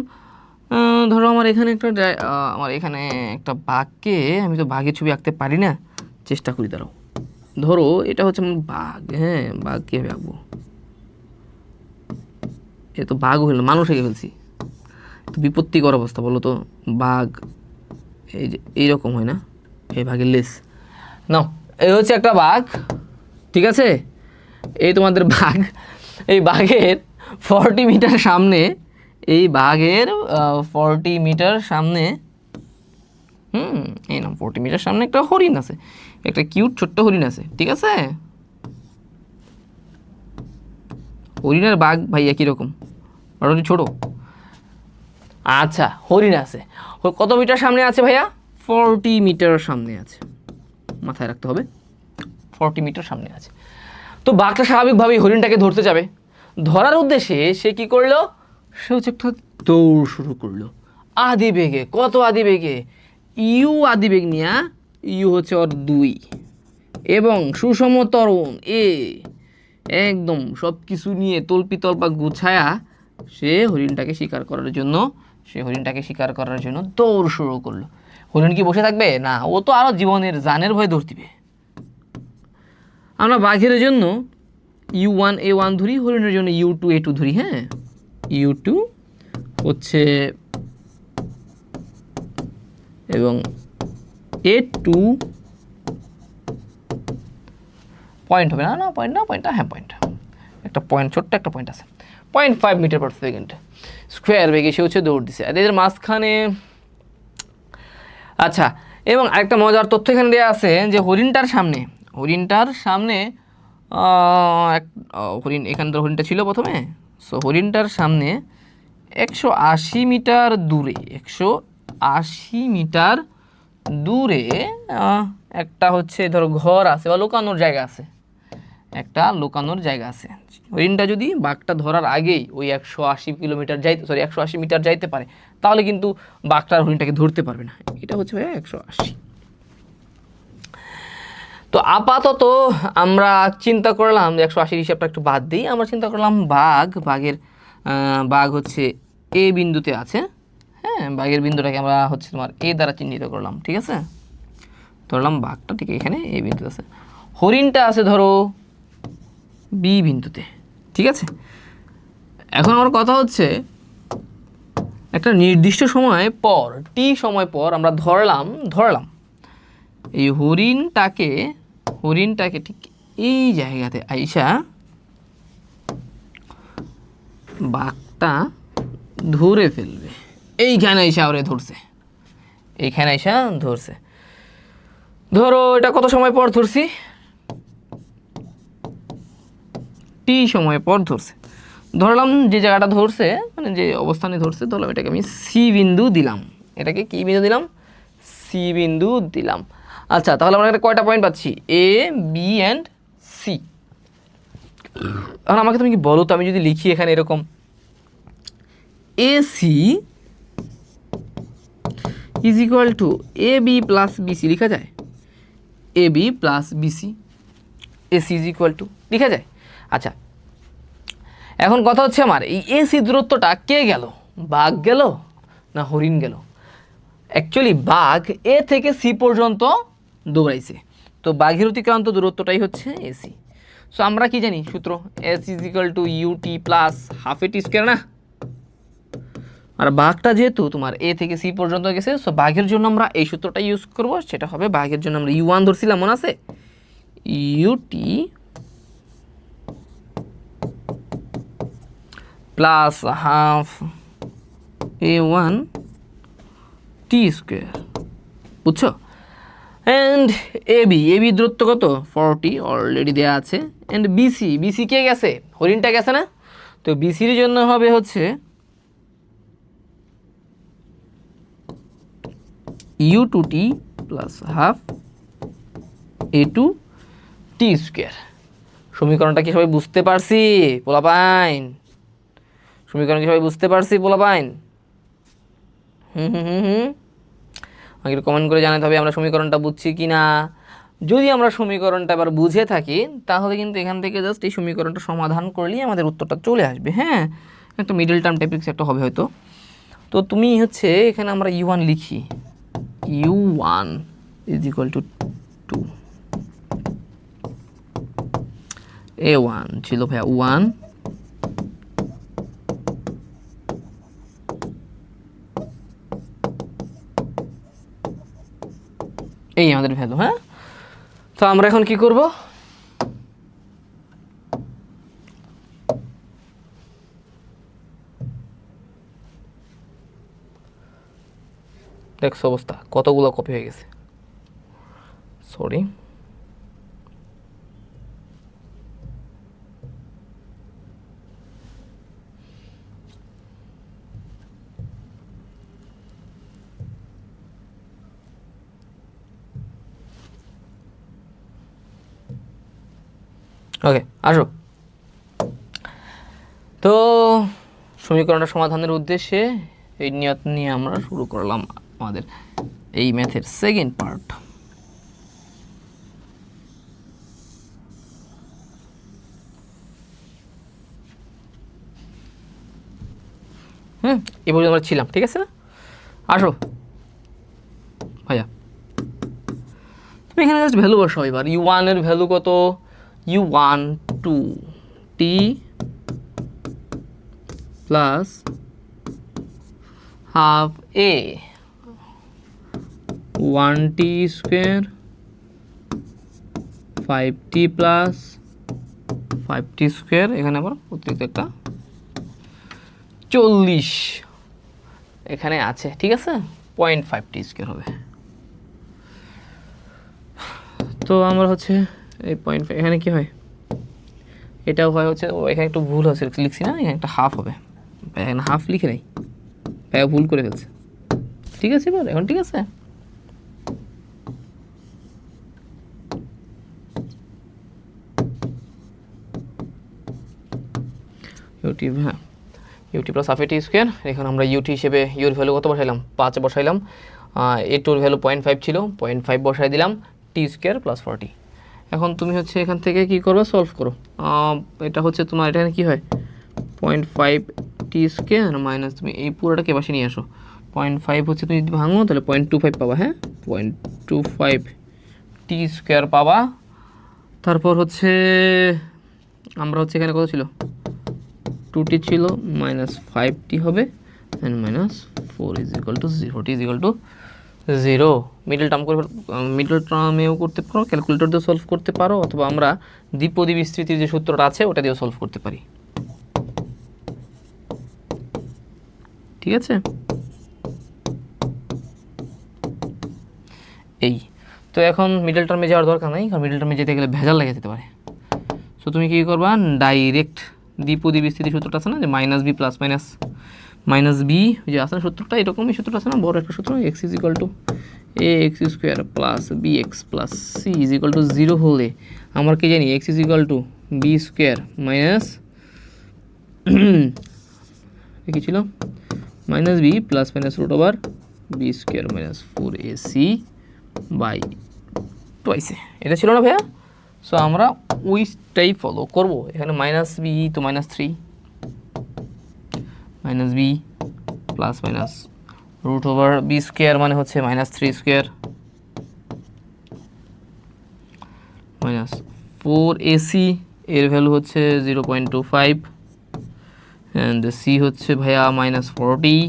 ধরো আমার এখানে আমার এখানে একটা বাঘকে, আমি তো বাঘের ছবি আঁকতে পারি না, চেষ্টা করি। ধরো এটা হচ্ছে আমার বাঘ, হ্যাঁ বাঘ কীভাবে আঁকবো, এ তো বাঘ হইল, মানুষ এঁকে ফেলছি, তো বিপত্তিকর অবস্থা বলো তো। বাঘ এই যে এইরকম হয় না, এই বাঘের লেস নাও, এই হচ্ছে একটা বাঘ, ঠিক আছে, এই তোমাদের বাঘ। এই বাঘের 40 মিটার সামনে, এই বাঘের 40 মিটার সামনে, এই না 40 মিটার সামনে একটা হরিণ আছে, একটা কিউট ছোট্ট হরিণ আছে, ঠিক আছে। হরিণ আর বাঘ ভাই একই রকম, মোটামুটি ছোট। আচ্ছা হরিণ আছে, কত মিটার সামনে আছে ভাইয়া? 40 মিটার সামনে আছে, মাথায় রাখতে হবে 40 মিটার সামনে আছে। তো বাঘটা স্বাভাবিকভাবেই হরিণটাকে ধরতে যাবে। ধরার উদ্দেশ্যে সে কি করলো, সে হচ্ছে একটা দৌড় শুরু করলো আদি বেগে। কত আদি বেগে? ইউ আদি বেগ নিয়া, ইউ হচ্ছে ওর 2 এবং সুষম ত্বরণ এ, একদম সব কিছু নিয়ে তল্পা গুছায়া সে হরিণটাকে শিকার করার জন্য দৌড় শুরু করলো। হরিণ কি বসে থাকবে না, ও তো আরো জীবনের জানের ভয়ে দৌড় দিবে। আমরা বাঘের জন্য U1A1 ধরি, হরিণের জন্য U2A2 ধরি। হ্যাঁ, U2 হচ্ছে এবং A2 পয়েন্ট হবে না, পয়েন্ট, হ্যাঁ পয়েন্ট, একটা পয়েন্ট, ছোট্ট একটা পয়েন্ট আছে, 0.5 মিটার পার সেকেন্ড স্কোয়ার বেগে সে হচ্ছে দৌড় দিছে আর এদের মাঝখানে। আচ্ছা, এবং আরেকটা মজার তথ্য এখানে দেওয়া আছে যে হরিণটার সামনে হরিণ, এখানে তো হরিণটা ছিল প্রথমে, সো হরিণটার সামনে 180 মিটার দূরে, 180 মিটার দূরে একটা হচ্ছে ধরো ঘর আছে বা লুকানোর জায়গা আছে, একটা লুকানোর জায়গা আছে। হরিণটা যদি বাঘটা ধরার আগেই ওই 180 মিটার যাইতে পারে, তাহলে কিন্তু বাঘটার হরিণটাকে ধরতে পারবে না। এটা হচ্ছে ভাই 180। তো আপাতত আমরা চিন্তা করলাম যে 180 হিসাবটা একটু বাদ দিই, আমরা চিন্তা করলাম বাঘ হচ্ছে এ বিন্দুতে আছে। হ্যাঁ, বাঘের বিন্দুটাকে আমরা হচ্ছে তোমার এ দ্বারা চিহ্নিত করলাম, ঠিক আছে। ধরলাম বাঘটা ঠিক এখানে এ বিন্দুতে আছে, হরিণটা আছে ধরো বি বিন্দুতে, ঠিক আছে। এখন আমার কথা হচ্ছে একটা নির্দিষ্ট সময় পর, টি সময় পর আমরা ধরলাম এই হরিণটাকে ঠিক এই জায়গাতে আইসা বাঘটা ধরে ফেলবে। এইখানে আইসা ওরে ধরছে, ধরো এটা কত সময় পর ধরছি, টি সময় পর ধরছে। ধরলাম যে জায়গাটা ধরছে, মানে যে অবস্থানে ধরছে, ধরলাম এটাকে আমি সি বিন্দু দিলাম। এটাকে কি বিন্দু দিলাম? সি বিন্দু দিলাম। আচ্ছা, তাহলে আমরা এখানে কয়টা পয়েন্ট পাচ্ছি? এ, বি অ্যান্ড সি। এখন আমাকে তুমি কি বলো তো, আমি যদি লিখি এখানে এরকম A C is equal to A B plus BC লিখা যায়? A B plus BC, A C is equal to লিখা যায়। আচ্ছা, এখন কথা হচ্ছে আমার এই এসি দূরত্বটা কে গেল, বাঘ গেল না হরিণ গেল? অ্যাকচুয়ালি বাঘ এ থেকে সি পর্যন্ত দৌড়াইছে, তো বাঘের অতিক্রান্ত দূরত্বটাই হচ্ছে এসি। সো আমরা কি জানি সূত্র, S is equal to u t plus half a t square না। আর বাঘটা যেহেতু তোমার এ থেকে সি পর্যন্ত গেছে, সো বাঘের জন্য আমরা এই সূত্রটা ইউজ করব। সেটা হবে, বাঘের জন্য আমরা U1 ধরছিলাম, মনে আছে? ইউটি প্লাস হাফ A1 টি স্কোয়ার, বুঝছো? অ্যান্ড এবি দূরত্ব কত? 40 অলরেডি দেওয়া আছে। অ্যান্ড বিসি কে গেছে? হরিণটা গেছে না? তো বিসির জন্য হবে হচ্ছে U2t প্লাস হাফ A2 টি স্কোয়ার। সমীকরণটা কি সবাই বুঝতে পারছি পোলাপাইন? আমাকে একটু কমেন্ট করে জানাতে হবে আমরা সমীকরণটা বুঝছি কি না। যদি আমরা সমীকরণটা এবার বুঝে থাকি তাহলে কিন্তু এখান থেকে জাস্ট এই সমীকরণটা সমাধান করলেই আমাদের উত্তরটা চলে আসবে। হ্যাঁ, একটা মিডল টার্ম টাইপ কিছু একটা হবে হয়তো। তো তুমি হচ্ছে এখানে আমরা u1 লিখি, u1 is equal two 2, a1 ছিল ভাইয়া 1, এই আমাদের ভ্যালু। হ্যাঁ, তো আমরা এখন কি করব, দেখছো অবস্থা কতগুলো কপি হয়ে গেছে, সরি। ওকে, আসো। তো সমীকরণটা সমাধানের উদ্দেশ্যে এই নিয়ত নিয়ে আমরা শুরু করলাম আমাদের এই ম্যাথের সেকেন্ড পার্ট। এ পর্যন্ত আমরা ছিলাম, ঠিক আছে না? আসো ভাইয়া, তুমি এখানে জাস্ট ভ্যালু বসাও এবার। u1 এর ভ্যালু কত, u1 2t plus half a 1t square 5t plus 5t square, এখানে আবার অতিরিক্ত একটা 40 এখানে আছে, ঠিক আছে, 0.5t স্কোয়ার হবে। তো আমরা হচ্ছে এই 0.5 এখানে কি হয়, এটাও হয় হচ্ছে, এখানে একটু ভুল হচ্ছে লিখছি না, এখানে একটা হাফ হবে, এখানে হাফ লিখে নেই, ভুল করে ফেলছে। ঠিক আছে, এবার এখন ঠিক আছে। ইউটি, হ্যাঁ, ইউটি প্লাস হাফ এটি স্কোয়ার, এখন আমরা ইউটি হিসেবে ইউর ভ্যালু কত বসাইলাম, 5 বসাইলাম, এ টুর ভ্যালু 0.5 ছিল, 0.5 বসাই দিলাম, টি স্কোয়ার প্লাস 40। এখন তুমি হচ্ছে এখান থেকে কি করবে, সলভ করো। এটা হচ্ছে তোমার এখানে কি হয়, 0.5 টি স্কোয়ার মাইনাস, তুমি এই পুরোটাকে পাশে নিয়ে আসো, 0.5 হচ্ছে তুমি যদি ভাঙো তাহলে 0.25 পাবা। হ্যাঁ, 0.25 টি স্কোয়ার পাবা। তারপর হচ্ছে আমরা হচ্ছে এখানে কত ছিল, 2t ছিল, মাইনাস 5t হবে, and minus 4 is equal to 0, t is equal to 0। Middle term করে, মিডল টার্মেও করতে পারো, ক্যালকুলেটর দিয়ে সলভ করতে পারো, অথবা আমরা দ্বিপদী বিস্তৃতির যে সূত্রটা আছে ওটা দিয়েও সলভ করতে পারি। ঠিক আছে, এই তো এখন মিডল টার্মে যাওয়ার দরকার নাই, কারণ মিডল টার্মে যেতে গেলে ভেজাল লেগে যেতে পারে। সো তুমি কী করবা, ডাইরেক্ট দ্বিপদী বিস্তৃতি সূত্রটা আছে না, যে minus B plus minus B, যে আছে না সূত্রটা, এরকমই সূত্রটা আছে না, বড় একটা সূত্র, X is equal to A X square plus B X plus C is equal to 0 হলে আমরা কি জানি, X is equal to B square minus কি ছিল, minus B plus minus root over B square minus 4ac by টুয়াইসে, এটা ছিল না ভাইয়া? সো আমরা ওইটাই ফলো করবো। এখানে মাইনাস বি তো minus 3, minus B plus minus root over B square মানে হচ্ছে মাইনাস 3 স্কোয়ার মাইনাস 4ac, এর ভ্যালু হচ্ছে 0.25, অ্যান্ড সি হচ্ছে ভাইয়া মাইনাস 40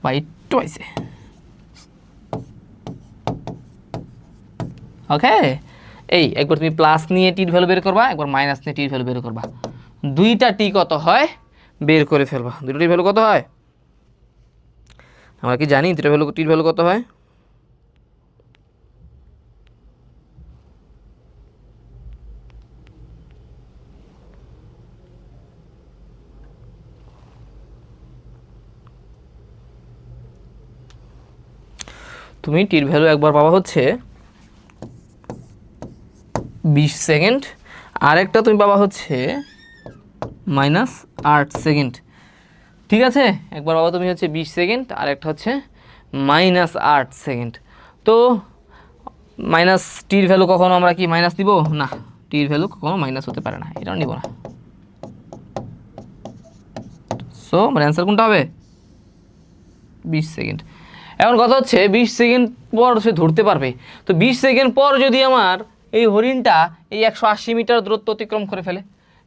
বাই টুয়াইসে। ওকে, এই একবার তুমি প্লাস নিয়ে টির ভ্যালু বের করবা, একবার মাইনাস নিয়ে টির ভ্যালু বের করবা, দুইটা টি কত হয় বের করে ফেলবা। দুটো টির ভ্যালু কত হয় আমরা কি জানি, দুটো ভ্যালু টির ভ্যালু কত হয়? তুমি টির ভ্যালু একবার পাবা হচ্ছে 20 সেকেন্ড, আরেকটা তুমি পাবা হচ্ছে মাইনাস 8 সেকেন্ড। ঠিক আছে, একবার পাবা তুমি হচ্ছে 20 সেকেন্ড, আর একটা হচ্ছে মাইনাস 8 সেকেন্ড। তো মাইনাস টির ভ্যালু কখনো আমরা কি মাইনাস দিব না, টির ভ্যালু কখনো মাইনাস হতে পারে না, এটাও নিব না। সো আমার অ্যান্সার কোনটা হবে 20 সেকেন্ড। এখন কথা হচ্ছে 20 সেকেন্ড পর সে ধরতে পারবে, তো 20 সেকেন্ড পর যদি আমার এই হরিণটা এই 180 মিটার দূরত্ব অতিক্রম করে ফেলে,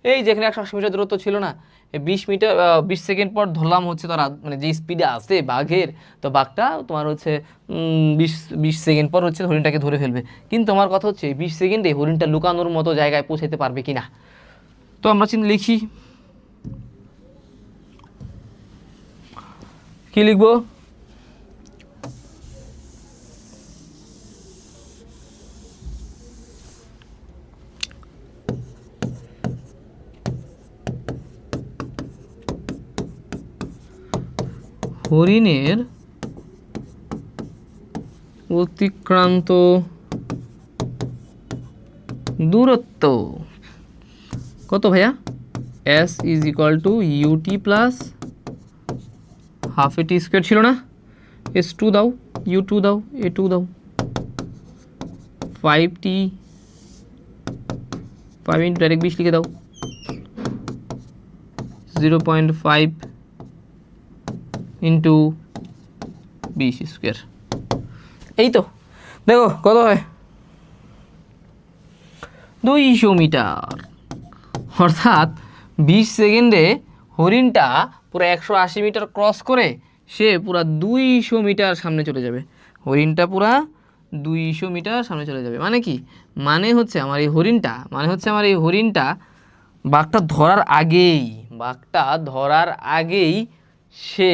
এই যেখানে 180 মিটার দূরত্ব ছিল না, এই 20 সেকেন্ড পর ধরলাম হচ্ছে তারা মানে যে স্পিডে আসে বাঘের, তো বাঘটা তোমার হচ্ছে 20 সেকেন্ড পর হচ্ছে হরিণটাকে ধরে ফেলবে। কিন্তু আমার কথা হচ্ছে 20 সেকেন্ডে হরিণটা লুকানোর মতো জায়গায় পৌঁছাতে পারবে কিনা। তো আমরা লিখি, কি লিখবো, হরিণের অতিক্রান্ত দূরত্ব কত ভাইয়া, s is equal to u t plus half a t square ছিল না, s2 দাও, u2 দাও, a2 দাও, 5t 5 ইন্টু ডাইরেক্ট 20 লিখে দাও, 0.5 ইন্টু 20 স্কোয়ার। এই তো দেখো কত হয় 200 মিটার। অর্থাৎ 20 সেকেন্ডে হরিণটা পুরো 180 মিটার ক্রস করে সে পুরা 200 মিটার সামনে চলে যাবে, হরিণটা পুরা 200 মিটার সামনে চলে যাবে। মানে কি, মানে হচ্ছে আমার এই হরিণটা বাঘটা ধরার আগেই সে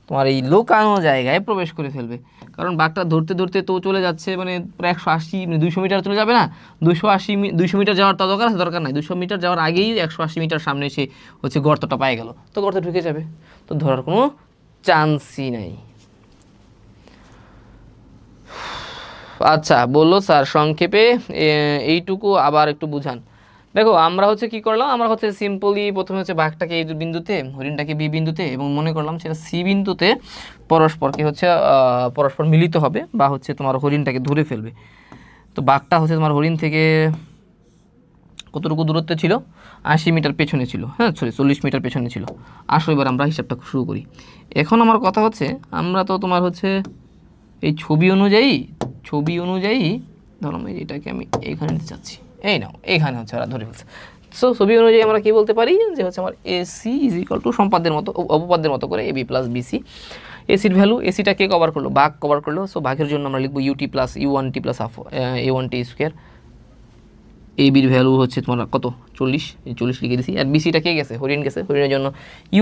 তোমার এই লুকানো জায়গায় প্রবেশ করে ফেলবে। কারণ বাঘটা ধরতে ধরতে তো চলে যাচ্ছে মানে প্রায় 180 মানে 200 মিটার চলে যাবে না, 200 মিটার যাওয়ার তো দরকার নাই, 200 মিটার যাওয়ার আগেই 180 মিটার সামনে এসে হচ্ছে গর্তটা পায়ে গেল, তো গর্তে ঢুকে যাবে, তো ধরার কোনো চান্সই নাই। আচ্ছা বললো স্যার সংক্ষেপে এইটুকু আবার একটু বুঝান। দেখো আমরা হচ্ছে কি করলাম, আমরা হচ্ছে সিম্পলি প্রথমে হচ্ছে বাঘটাকে এই বিন্দুতে, হরিণটাকে বি বিন্দুতে, এবং মনে করলাম সেটা সি বিন্দুতে পরস্পর মিলিত হবে বা হচ্ছে তোমার হরিণটাকে ধরে ফেলবে। তো বাঘটা হচ্ছে তোমার হরিণ থেকে কতটুকু দূরত্বে ছিল, 80 মিটার পেছনে ছিল, হ্যাঁ সরি 40 মিটার পেছনে ছিল। আসো এবার আমরা হিসাবটা শুরু করি। এখন আমার কথা হচ্ছে আমরা তো তোমার হচ্ছে এই ছবি অনুযায়ী ধরো এটাকে আমি এইখানে নিতে চাচ্ছি, এই নাও এইখানে হচ্ছে ওরা ধরে ফেলছে। সো ছবি অনুযায়ী আমরা কি বলতে পারি যে হচ্ছে আমার এসি ইজ ইকুয়াল টু অপপাদ্যের মতো করে এবি প্লাস বিসি। এসির ভ্যালু, এসিটা কে কভার করলো, বাঘ কভার করলো, সো বাঘের জন্য আমরা লিখবো UT plus u1t plus half a1t square. এবির ভ্যালু হচ্ছে তোমার কত 40, এই 40 লিখে দিছি। আর বিসিটা কে গেছে, হরিণ গেছে, হরিণের জন্য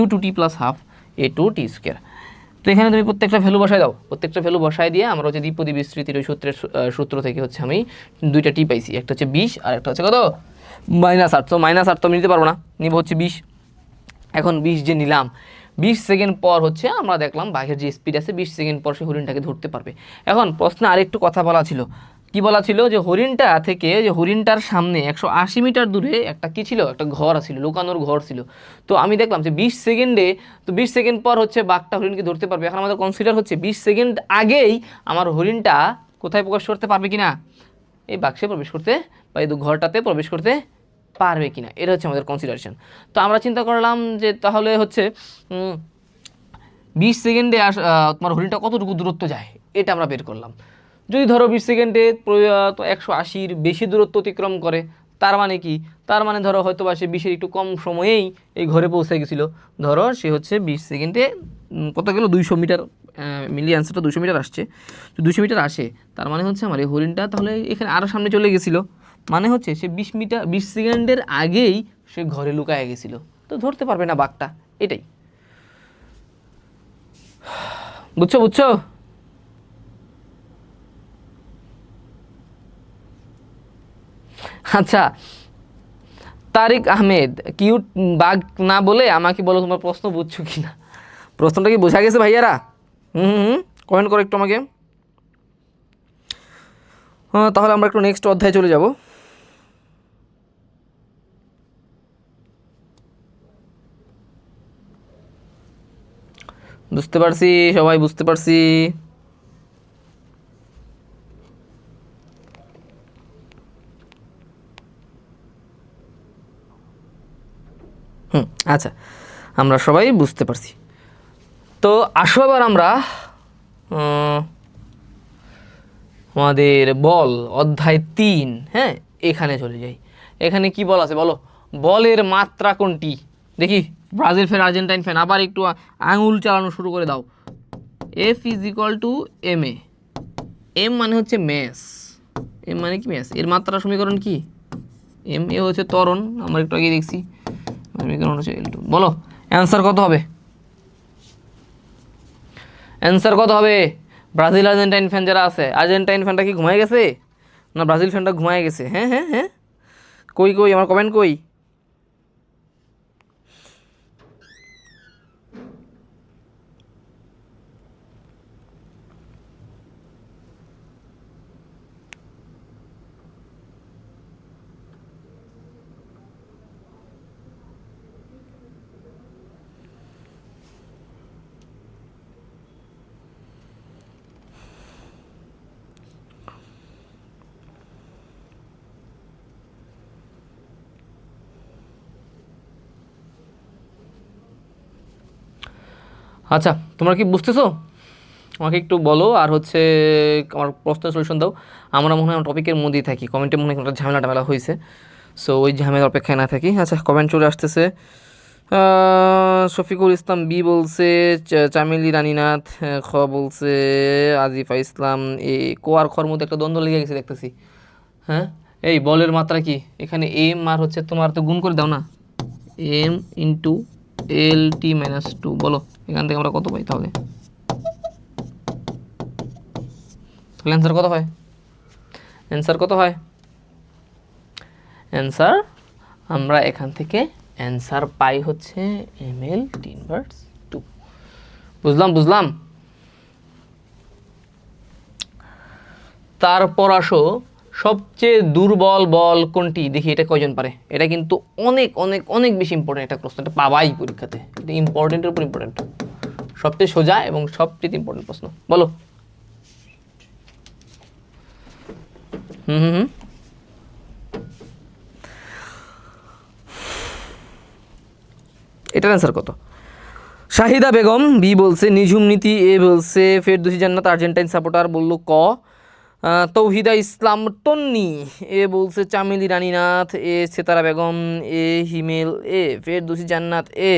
u2t plus half a2t square. তো এখানে তুমি প্রত্যেকটা ভ্যালু বসায় দাও, প্রত্যেকটা ভ্যালু বসায় দিয়ে আমরা হচ্ছে দ্বিপদী বিস্তৃতির ওই সূত্র থেকে হচ্ছে আমি দুইটা টি পাইছি, একটা হচ্ছে 20 আর একটা হচ্ছে কত -8। তো -8 তো আমি নিতে পারবো না, নিব হচ্ছে 20। এখন 20 যে নিলাম, 20 সেকেন্ড পর হচ্ছে আমরা দেখলাম বাঘের যে স্পিড আছে 20 সেকেন্ড পর সে হরিণটাকে ধরতে পারবে। এখন প্রশ্নে আরেকটু কথা বলা ছিল, কি বলা ছিল যে হরিণটা থেকে, যে হরিণটার সামনে 180 মিটার দূরে একটা কি ছিল, একটা ঘর ছিল, লুকানোর ঘর ছিল। তো আমি দেখলাম যে 20 সেকেন্ডে, তো 20 সেকেন্ড পর হচ্ছে বাঘটা হরিণকে ধরতে পারবে। এখন আমাদের কনসিডার হচ্ছে 20 সেকেন্ড আগেই আমার হরিণটা কোথায় প্রবেশ করতে পারবে কিনা, এই বাক্সে প্রবেশ করতে বা এই ঘরটাতে প্রবেশ করতে পারবে কিনা, এটা হচ্ছে আমাদের কনসিডারেশন। তো আমরা চিন্তা করলাম যে তাহলে হচ্ছে 20 সেকেন্ডে তোমার হরিণটা কতটুকু দূরত্ব যায় এটা আমরা বের করলাম। যদি ধরো 20 সেকেন্ডে 180-র বেশি দূরত্ব অতিক্রম করে, তার মানে কি, তার মানে ধরো হয়তো বা সে 20-এর একটু কম সময়েই এই ঘরে পৌঁছে গেছিলো। ধরো সে হচ্ছে 20 সেকেন্ডে কত গেল 200 মিটার, মিলি অ্যান্সারটা 200 মিটার আসছে। তো 200 মিটার আসে, তার মানে হচ্ছে আমার এই হরিণটা তাহলে এখানে আরও সামনে চলে গেছিলো, মানে হচ্ছে সে 20 সেকেন্ডের আগেই সে ঘরে লুকায় গেছিলো, তো ধরতে পারবে না বাঘটা, এটাই। বুঝছো? আচ্ছা তারিক আহমেদ, কিউট বাঘ না বলে আমাকে বলো তোমার প্রশ্ন বুঝছো কি না, প্রশ্নটা কি বোঝা গেছে ভাইয়ারা? কমেন্ট করো একটু আমাকে। হ্যাঁ তাহলে আমরা একটু নেক্সট অধ্যায়ে চলে যাব। বুঝতে পারছি, সবাই বুঝতে পারছি। আচ্ছা, আমরা সবাই বুঝতে পারছি। তো আসো এবার আমরা আমাদের বল অধ্যায় 3, হ্যাঁ, এখানে চলে যাই। এখানে কি বল আছে বলো? বলের মাত্রা কোনটি? দেখি, ব্রাজিল ফ্যান, আর্জেন্টাইন ফ্যান, আবার একটু আঙুল চালানো শুরু করে দাও। F is equal to M A. M মানে হচ্ছে ম্যাস, এম মানে কি ম্যাস, এর মাত্রা সমীকরণ কি? এম এ হচ্ছে ত্বরণ, আমরা একটু আগে দেখছি, সমীকরণ হচ্ছে L2। বলো অ্যান্সার কত হবে? অ্যান্সার কত হবে? ব্রাজিল আর্জেন্টাইন ফ্যান যারা আছে, আর্জেন্টাইন ফ্যানটা কি ঘুমায় গেছে না ব্রাজিল ফ্যানটা ঘুমায় গেছে? হ্যাঁ হ্যাঁ হ্যাঁ, কই কই আমার কমেন্ট কই? আচ্ছা, তোমরা কি বুঝতেছো? আমাকে একটু বলো, আর হচ্ছে আমার প্রশ্নের সলিউশন দাও। আমরা মনে হয় আমার টপিকের মধ্যেই থাকি, কমেন্টে মনে হয় একটা ঝামেলা টামেলা হয়েছে, সো ওই ঝামেলার অপেক্ষায় না থাকি। আচ্ছা, কমেন্ট চলে আসতেছে। শফিকুল ইসলাম বি বলছে, চামেলি রানীনাথ খ বলছে, আজিফা ইসলাম এ। কো আর খর মধ্যে একটা দ্বন্দ্ব লেগে গেছে দেখতেছি। হ্যাঁ, এই বলের মাত্রা কি? এখানে এম আর হচ্ছে তোমার, তো গুণ করে দাও না, এম ইন্টু LT-2। বলো এখান থেকে আমরা কত পাই তাহলে? অ্যান্সার কত হয়? অ্যান্সার কত হয়? অ্যান্সার আমরা এখান থেকে অ্যান্সার পাই হচ্ছে mL/2। বুঝলাম বুঝলাম। তারপর আসো, সবচেয়ে দুর্বল বল কোনটি? দেখি এটা কয়জন পারে। এটা কিন্তু অনেক অনেক অনেক বেশি ইম্পর্টেন্ট একটা প্রশ্ন, এটা পাবাই পরীক্ষাতে, এটা ইম্পর্টেন্টের উপর ইম্পর্টেন্ট, সবচেয়ে সোজা এবং সবচেয়ে ইম্পর্টেন্ট প্রশ্ন। বলো। হুম হুম হুম, এটার অ্যান্সার কত? শাহিদা বেগম বি বলছে, নিঝুম নীতি এ বলছে, ফেরদৌসী জান্নাত আর্জেন্টাইন সাপোর্টার বলল ক, তৌহিদা ইসলাম তন্নি এ বলছে, চামেলি রানীনাথ এ, সেতারা বেগম এ, হিমেল এ, ফেরদৌসী জান্নাত এ,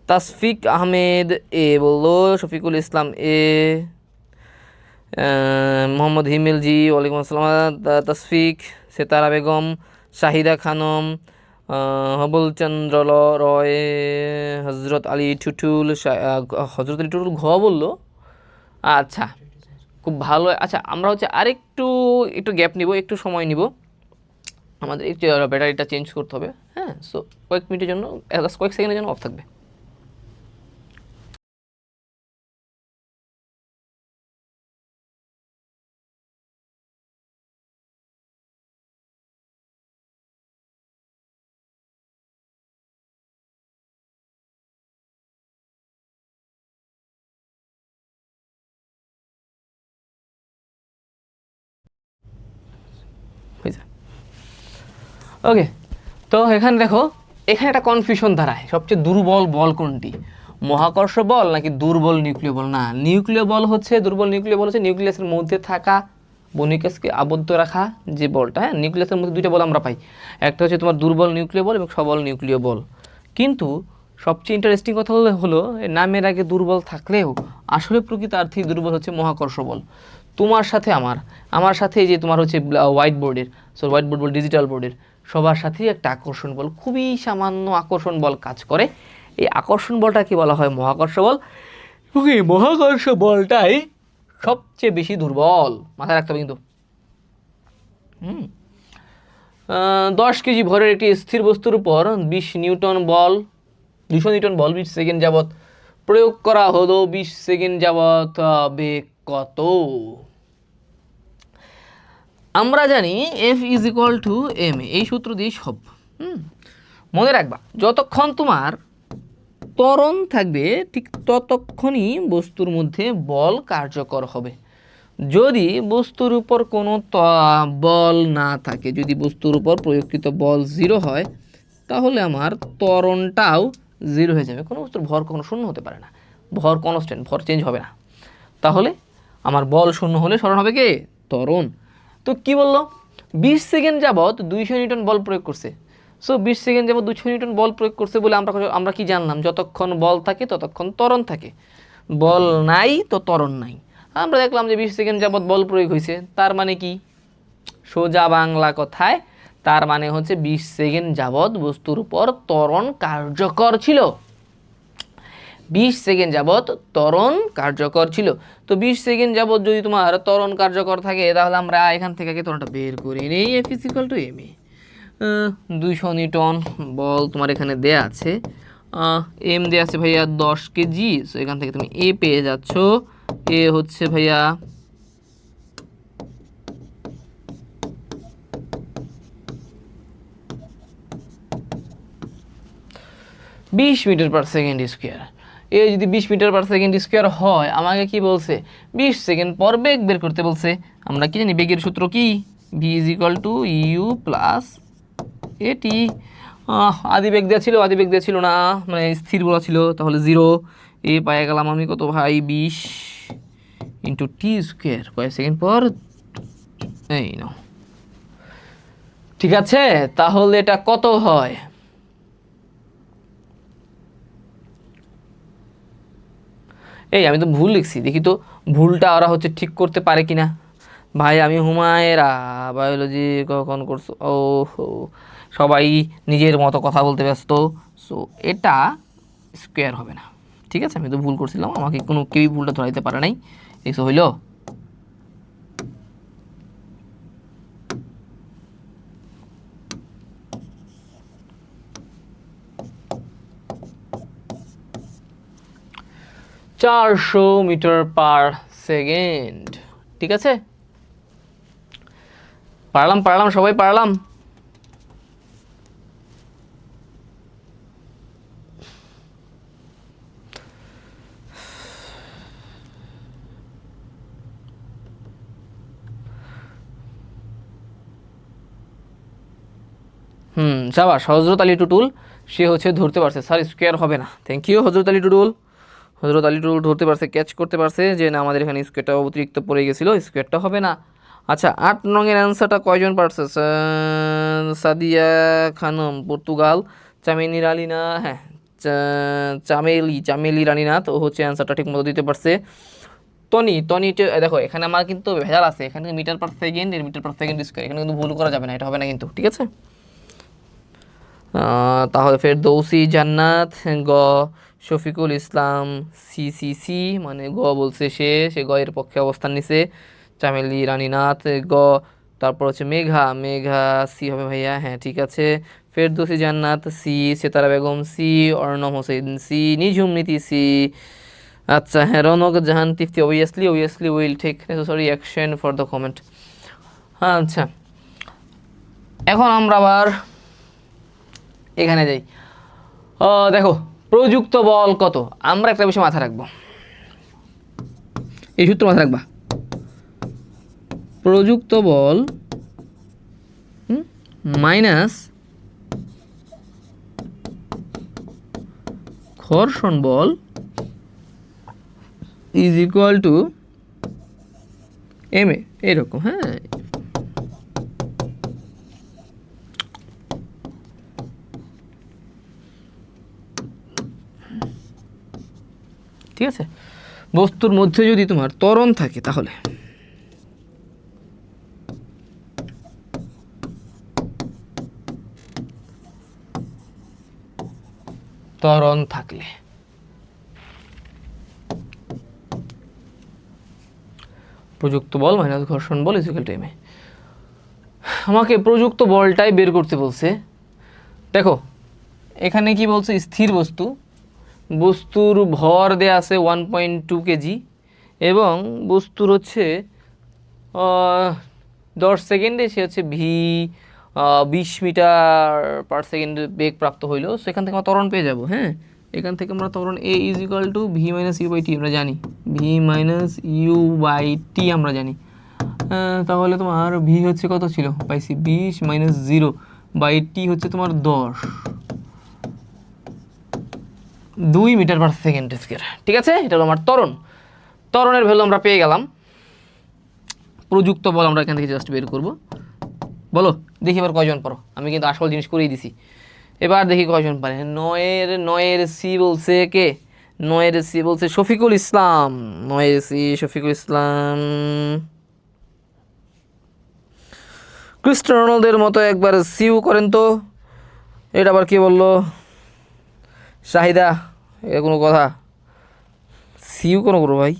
তাসফিক আহমেদ এ বললো, শফিকুল ইসলাম এ, মোহাম্মদ হিমেল জি, ওয়ালাইকুম আসসালাম, তাসফিক, সেতারা বেগম, শাহিদা খানম, হবলচন্দ্র রয়, হজরত আলী টুটুল, হজরত আলী টুটুল ঘ বললো। আচ্ছা, খুব ভালো। আচ্ছা, আমরা হচ্ছে আরেকটু একটু গ্যাপ নিব, একটু সময় নিব, আমাদের একটু ব্যাটারিটা চেঞ্জ করতে হবে। হ্যাঁ, সো কয়েক মিনিটের জন্য, কয়েক সেকেন্ডের জন্য অফ থাকবে। হয়েছে, ওকে। তো এখানে দেখো, এখানে একটা কনফিউশন দাঁড়ায়, সবচেয়ে দুর্বল বল কোনটি? মহাকর্ষ বল নাকি দুর্বল নিউক্লিয় বল? না, নিউক্লিয় বল হচ্ছে, দুর্বল নিউক্লিয় বল হচ্ছে নিউক্লিয়াসের মধ্যে থাকা, বনিকাসকে আবদ্ধ রাখা যে বলটা। হ্যাঁ, নিউক্লিয়াসের মধ্যে দুইটা বল আমরা পাই, একটা হচ্ছে তোমার দুর্বল নিউক্লিয় বল এবং সবল নিউক্লিয় বল। কিন্তু সবচেয়ে ইন্টারেস্টিং কথা হলো নামের আগে দুর্বল থাকলেও আসলে প্রকৃতার্থে দুর্বল হচ্ছে মহাকর্ষ বল। তোমার সাথে আমার সাথে যে তোমার হচ্ছে হোয়াইট বোর্ডের, হোয়াইট বোর্ড বল, ডিজিটাল বোর্ডের সবার সাথেই একটা আকর্ষণ বল, খুবই সামান্য আকর্ষণ বল কাজ করে। এই আকর্ষণ বলটাকে বলা হয় মহাকর্ষ বল, এবং এই মহাকর্ষ বলটাই সবচেয়ে বেশি দুর্বল, মাথায় রাখতে হবে কিন্তু। 10 কেজি ভরের একটি স্থির বস্তুর উপর 20 নিউটন বল, 200 নিউটন বল 20 সেকেন্ড যাবৎ প্রয়োগ করা হলো, 20 সেকেন্ড যাবৎ বেগ কত? আমরা জানি F is equal to M, এই সূত্র দিয়ে সব। মনে রাখবা, যতক্ষণ তোমার ত্বরণ থাকবে ঠিক ততক্ষণই বস্তুর মধ্যে বল কার্যকর হবে। যদি বস্তুর উপর কোনো বল না থাকে, যদি বস্তুর উপর প্রয়োগকৃত বল 0 হয়, তাহলে আমার ত্বরণটাও 0 হয়ে যাবে। কোনো বস্তুর ভর কখনো শূন্য হতে পারে না, ভর কনস্ট্যান্ট, ভর চেঞ্জ হবে না। তাহলে আমার বল শূন্য হলে স্মরণ হবে কে? ত্বরণ। তো কি বললো, 20 সেকেন্ড যাবৎ 200 নিউটন বল প্রয়োগ করছে। সো 20 সেকেন্ড যাবৎ 200 নিউটন বল প্রয়োগ করছে বলে আমরা কি জানলাম, যতক্ষণ বল থাকে ততক্ষণ ত্বরণ থাকে, বল নাই তো ত্বরণ নাই। আমরা দেখলাম যে 20 সেকেন্ড যাবৎ বল প্রয়োগ হয়েছে, তার মানে কি, সোজা বাংলা কথায় তার মানে হচ্ছে 20 সেকেন্ড যাবৎ বস্তুর উপর ত্বরণ কার্যকর ছিল। 20 সেকেন্ড যাবৎ ত্বরণ কার্যকর ছিল। তো 20 সেকেন্ড যাবৎ যদি তোমার ত্বরণ কার্যকর থাকে, তাহলে আমরা এখান থেকে আগে ত্বরণটা বের করে নিই। F = ma। 200 নিউটন বল তোমার এখানে দেয়া আছে, এম দেয়া আছে ভাইয়া 10 কেজি। সো এখান থেকে তুমি এ পেয়ে যাচ্ছ, এ হচ্ছে ভাইয়া 20 মিটার পার সেকেন্ড স্কোয়ার। এ যদি 20 মিটার পার সেকেন্ড স্কোয়ার হয়, আমাকে কি বলছে, 20 সেকেন্ড পর বেগ বের করতে বলছে। আমরা কি জানি বেগের সূত্র কি, v = u + at। আদি বেগ দেওয়া ছিল না, মানে স্থির বলা ছিল, তাহলে 0। এ পায়ে গেলাম আমি কত ভাই, 20 × t², কয়েক সেকেন্ড পর, এই নাও। ঠিক আছে, তাহলে এটা কত হয়, এই আমি তো ভুল লিখছি, দেখি তো ভুলটা ওরা হচ্ছে ঠিক করতে পারে কিনা। ভাই আমি হুমায়রা, বায়োলজি কখন করছো? ও সবাই নিজের মতো কথা বলতে ব্যস্ত। সো এটা স্কোয়ার হবে না, ঠিক আছে, আমি তো ভুল করছিলাম, আমাকে কেউই ভুলটা ধরাইতে পারে নাই। এসো হইল, চারশো মিটার পার সেকেন্ড। ঠিক আছে, পারলাম সবাই পারলাম। সাবাস হজরত আলী টুটুল, সে হচ্ছে ধরতে পারছে, স্যার স্কোয়ার হবে না। থ্যাংক ইউ হজরত আলী টুটুল ধরতে পারছে, ক্যাচ করতে পারছে যে না আমাদের এখানে স্কোয়ারটা অতিরিক্ত পড়ে গেছিলো, স্কোয়ারটা হবে না। আচ্ছা 8 নংয়ের অ্যান্সারটা কয়জন পারছে? সাদিয়া খানম, পর্তুগাল। চামেলি রালিনা, হ্যাঁ চামেলি রানীনাথ, ও হচ্ছে অ্যান্সারটা ঠিক মতো দিতে পারছে। টনি দেখো এখানে আমার কিন্তু ভেজাল আছে, এখানে মিটার পার সেকেন্ড, এর মিটার পার সেকেন্ড স্কোয়ার, এখানে কিন্তু ভুল করা যাবে না, এটা হবে না কিন্তু, ঠিক আছে। তাহলে ফেরদৌসি জান্নাত, গ শফিকুল ইসলাম, সি মানে গ বলছে সে গ এর পক্ষে অবস্থান নিছে। চামেলি রানীনাথ গ, তারপর হচ্ছে মেঘা সি হবে ভাইয়া, হ্যাঁ ঠিক আছে। Ferdousi Jannat C, Setara Begum C, Arnab Hossain C, Nijhum Niti C. আচ্ছা হ্যাঁ, Raunak Jahan Tifti obviously will take necessary action for the comment. আচ্ছা এখন আমরা আবার এখানে যাই। দেখো প্রযুক্ত বল কত, আমরা একটা বিষয় মাথায় রাখবো, এই সূত্র মাথায় রাখবা, প্রযুক্ত বল মাইনাস ঘর্ষণ বল ইজ ইকুয়াল টু এম এ, এরকম। হ্যাঁ ঠিক আছে, বস্তুর মধ্যে যদি তোমার ত্বরণ থাকে, তাহলে ত্বরণ থাকলে প্রযুক্ত বল মাইনাস ঘর্ষণ বল ইজ ইকুয়াল টু এম এ। আমাকে প্রযুক্ত বলটাই বের করতে বলছে। দেখো এখানে কি বলছে, স্থির বস্তুর ভর দেয়া আছে 1.2 কেজি, এবং বস্তুর হচ্ছে 10 সেকেন্ডে সে হচ্ছে 20 মিটার পার সেকেন্ড বেগ প্রাপ্ত হইলো। সো এখান থেকে আমরা ত্বরণ পেয়ে যাবো। হ্যাঁ, এখান থেকে আমরা ত্বরণ a is equal to V minus U by T আমরা জানি, V minus U by T আমরা জানি। তাহলে তোমার ভি হচ্ছে কত ছিল, পাইছি 20 - 0 বাই টি হচ্ছে তোমার 10। 2 মিটার পার সেকেন্ড স্কয়ার। ঠিক আছে, এটা হলো আমার ত্বরণ। ত্বরণের ভ্যালু আমরা পেয়ে গেলাম। প্রযুক্ত বল আমরা এখান থেকে জাস্ট বের করব। বলো দেখি এবার কয়জন পারো, আমি কিন্তু আসল জিনিস করেই দিছি। এবার দেখি কয়জন পারে। নয়ের সি বলছে কে? নয়ের সি বলছে শফিকুল ইসলাম। নয়ের সি শফিকুল ইসলাম। ক্রিস্টিয়ানো রোনালদোর মতো একবার সিউ করেন তো। এটা আবার কি বললো শাহিদা? এটা কোনো কথা? সিউ কোনো করো ভাই।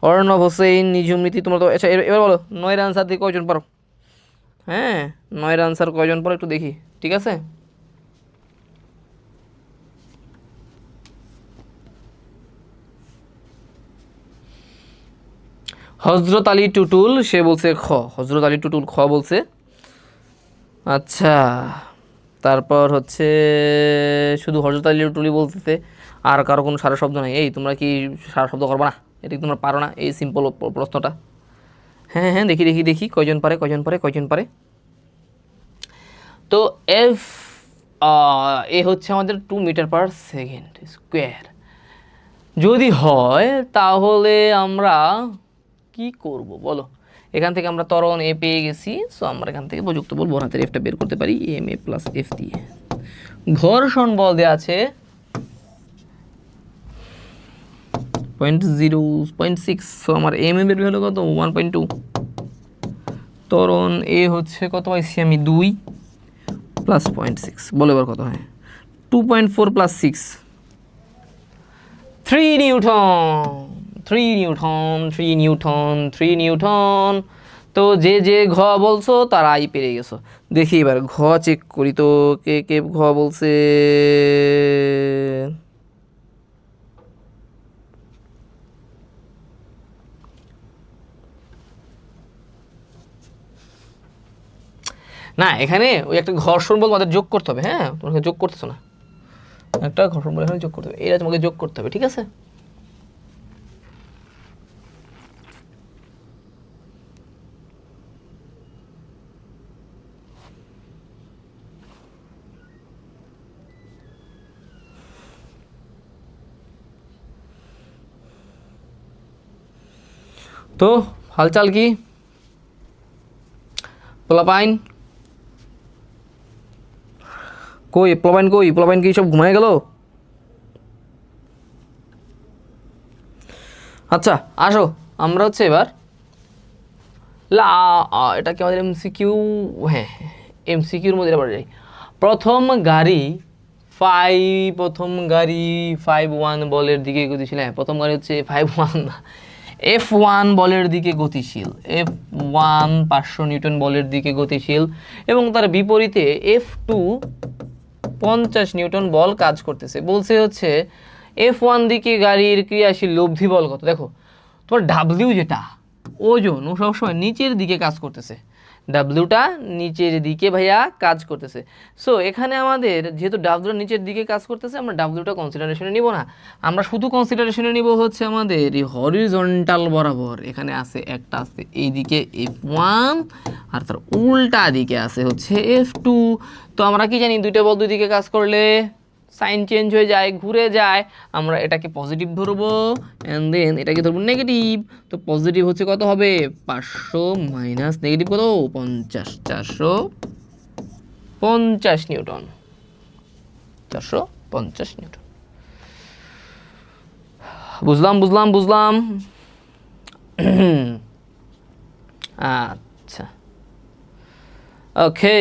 অর্ণব হোসেন, নিঝুম নীতি, তোমরা তো আচ্ছা এবার বলো নয়ের আনসার দিয়ে কয়জন পারো? হ্যাঁ, নয়ের আনসার কয়জন পারো একটু দেখি। ঠিক আছে, হজরত আলী টুটুল সে বলছে খ। হজরত আলী টুটুল খ বলছে। আচ্ছা, তারপর হচ্ছে শুধু হজরত আলী টুটুলি বলতেছে, আর কারো কোনো সারা শব্দ নাই। এই তোমরা কি সারা শব্দ করবে না? এটা কি তোমরা পারো না এই সিম্পল প্রশ্নটা? হ্যাঁ হ্যাঁ, দেখি দেখি দেখি কয়জন পারে, কয়জন পারে, কয়জন পারে। তো এফ এ হচ্ছে আমাদের 2 মিটার পার সেকেন্ড স্কোয়ার যদি হয়, তাহলে আমরা কি করব বলো? এখান থেকে আমরা ত্বরণ এ পেয়ে গেছি। সো আমরা এখান থেকে প্রযুক্ত বল বল হাতের এফটা বের করতে পারি, এম এ প্লাস এফ দিয়ে। ঘর্ষণ বল দেওয়া আছে 0.6। সো আমার এম এ বের হলো কত? 1.2। ত্বরণ এ হচ্ছে কত পাইছি আমি? 2 প্লাস 0.6। বলো এবার কত হয়? 2.4 plus 6, 3 Newton. 3 Newton, 3 Newton, 3 Newton. তো যে যে ঘ বলছো তারাই পেরে গেছো। দেখি এবার ঘ চেক করি তো, কে কে ঘ বলছে। না, এখানে ওই একটা ঘর্ষণ বল আমাদের যোগ করতে হবে। হ্যাঁ, তোমাকে যোগ করতেছো না, একটা ঘর্ষণ বল এখানে যোগ করতে হবে, এটা তোমাকে যোগ করতে হবে। ঠিক আছে, তো হালচাল কি পোলাপাইন? কই পোলাপাইন, কই পোলাপাইন? কি সব ঘুমায় গেল? আচ্ছা আসো, আমরা হচ্ছে এবার এটা কি আমাদের এমসিকিউ? হ্যাঁ, এমসিকিউর মধ্যে এবার যাই। প্রথম গাড়ি 5 বলের দিকে গতিশীল। হ্যাঁ, প্রথম গাড়ি হচ্ছে F1 বলের দিকে গতিশীল। F1 500 নিউটন বলের দিকে গতিশীল এবং তার বিপরীতে F2 50 নিউটন বল কাজ করতেছে। বলছে হচ্ছে F1 দিকে গাড়ির ক্রিয়াশীল লব্ধি বল কত? দেখো তোমার ডাব্লিউ যেটা ওজন, ও সবসময় নিচের দিকে কাজ করতেছে। ডাব্লিউটা নিচের দিকে ভাইয়া কাজ করতেছে। সো এখানে আমাদের যেহেতু ডাব্লিউটা নিচের দিকে কাজ করতেছে, আমরা ডাব্লিউটা কনসিডারেশনে নিব না। আমরা শুধু কনসিডারেশনে নিব হচ্ছে আমাদের এই হরিজন্টাল বরাবর। এখানে আছে একটা আছে এইদিকে F1, আর তার উল্টা দিকে আছে হচ্ছে F2। তো আমরা কি জানি, দুইটা বল দুই দিকে কাজ করলে সাইন চেঞ্জ হয়ে যায়, ঘুরে যায়। আমরা এটাকে পজিটিভ ধরবো অ্যান্ড দেন এটাকে ধরবো নেগেটিভ। তো পজিটিভ হচ্ছে কত হবে? 500 মাইনাস নেগেটিভ কত? 50। 450 নিউটন। 450 নিউটন। বুঝলাম বুঝলাম বুঝলাম। আচ্ছা, ওকে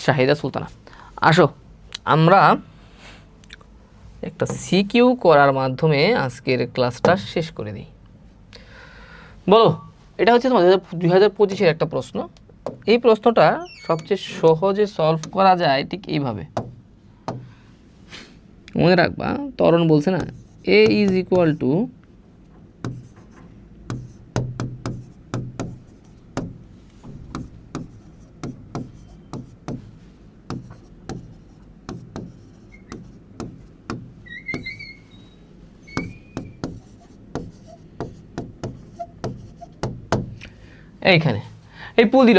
শাহিদা সুলতানা, আসো আমরা একটা সিকিউ করার মাধ্যমে আজকের ক্লাসটা শেষ করে দিই। বলো, এটা হচ্ছে তোমাদের 2025-এর একটা প্রশ্ন। এই প্রশ্নটা সবচেয়ে সহজে সলভ করা যায় ঠিক এইভাবে। মনে রাখবা, ত্বরণ বলছে না, A ইজ ইকুয়াল টু এইখানে এই পুলির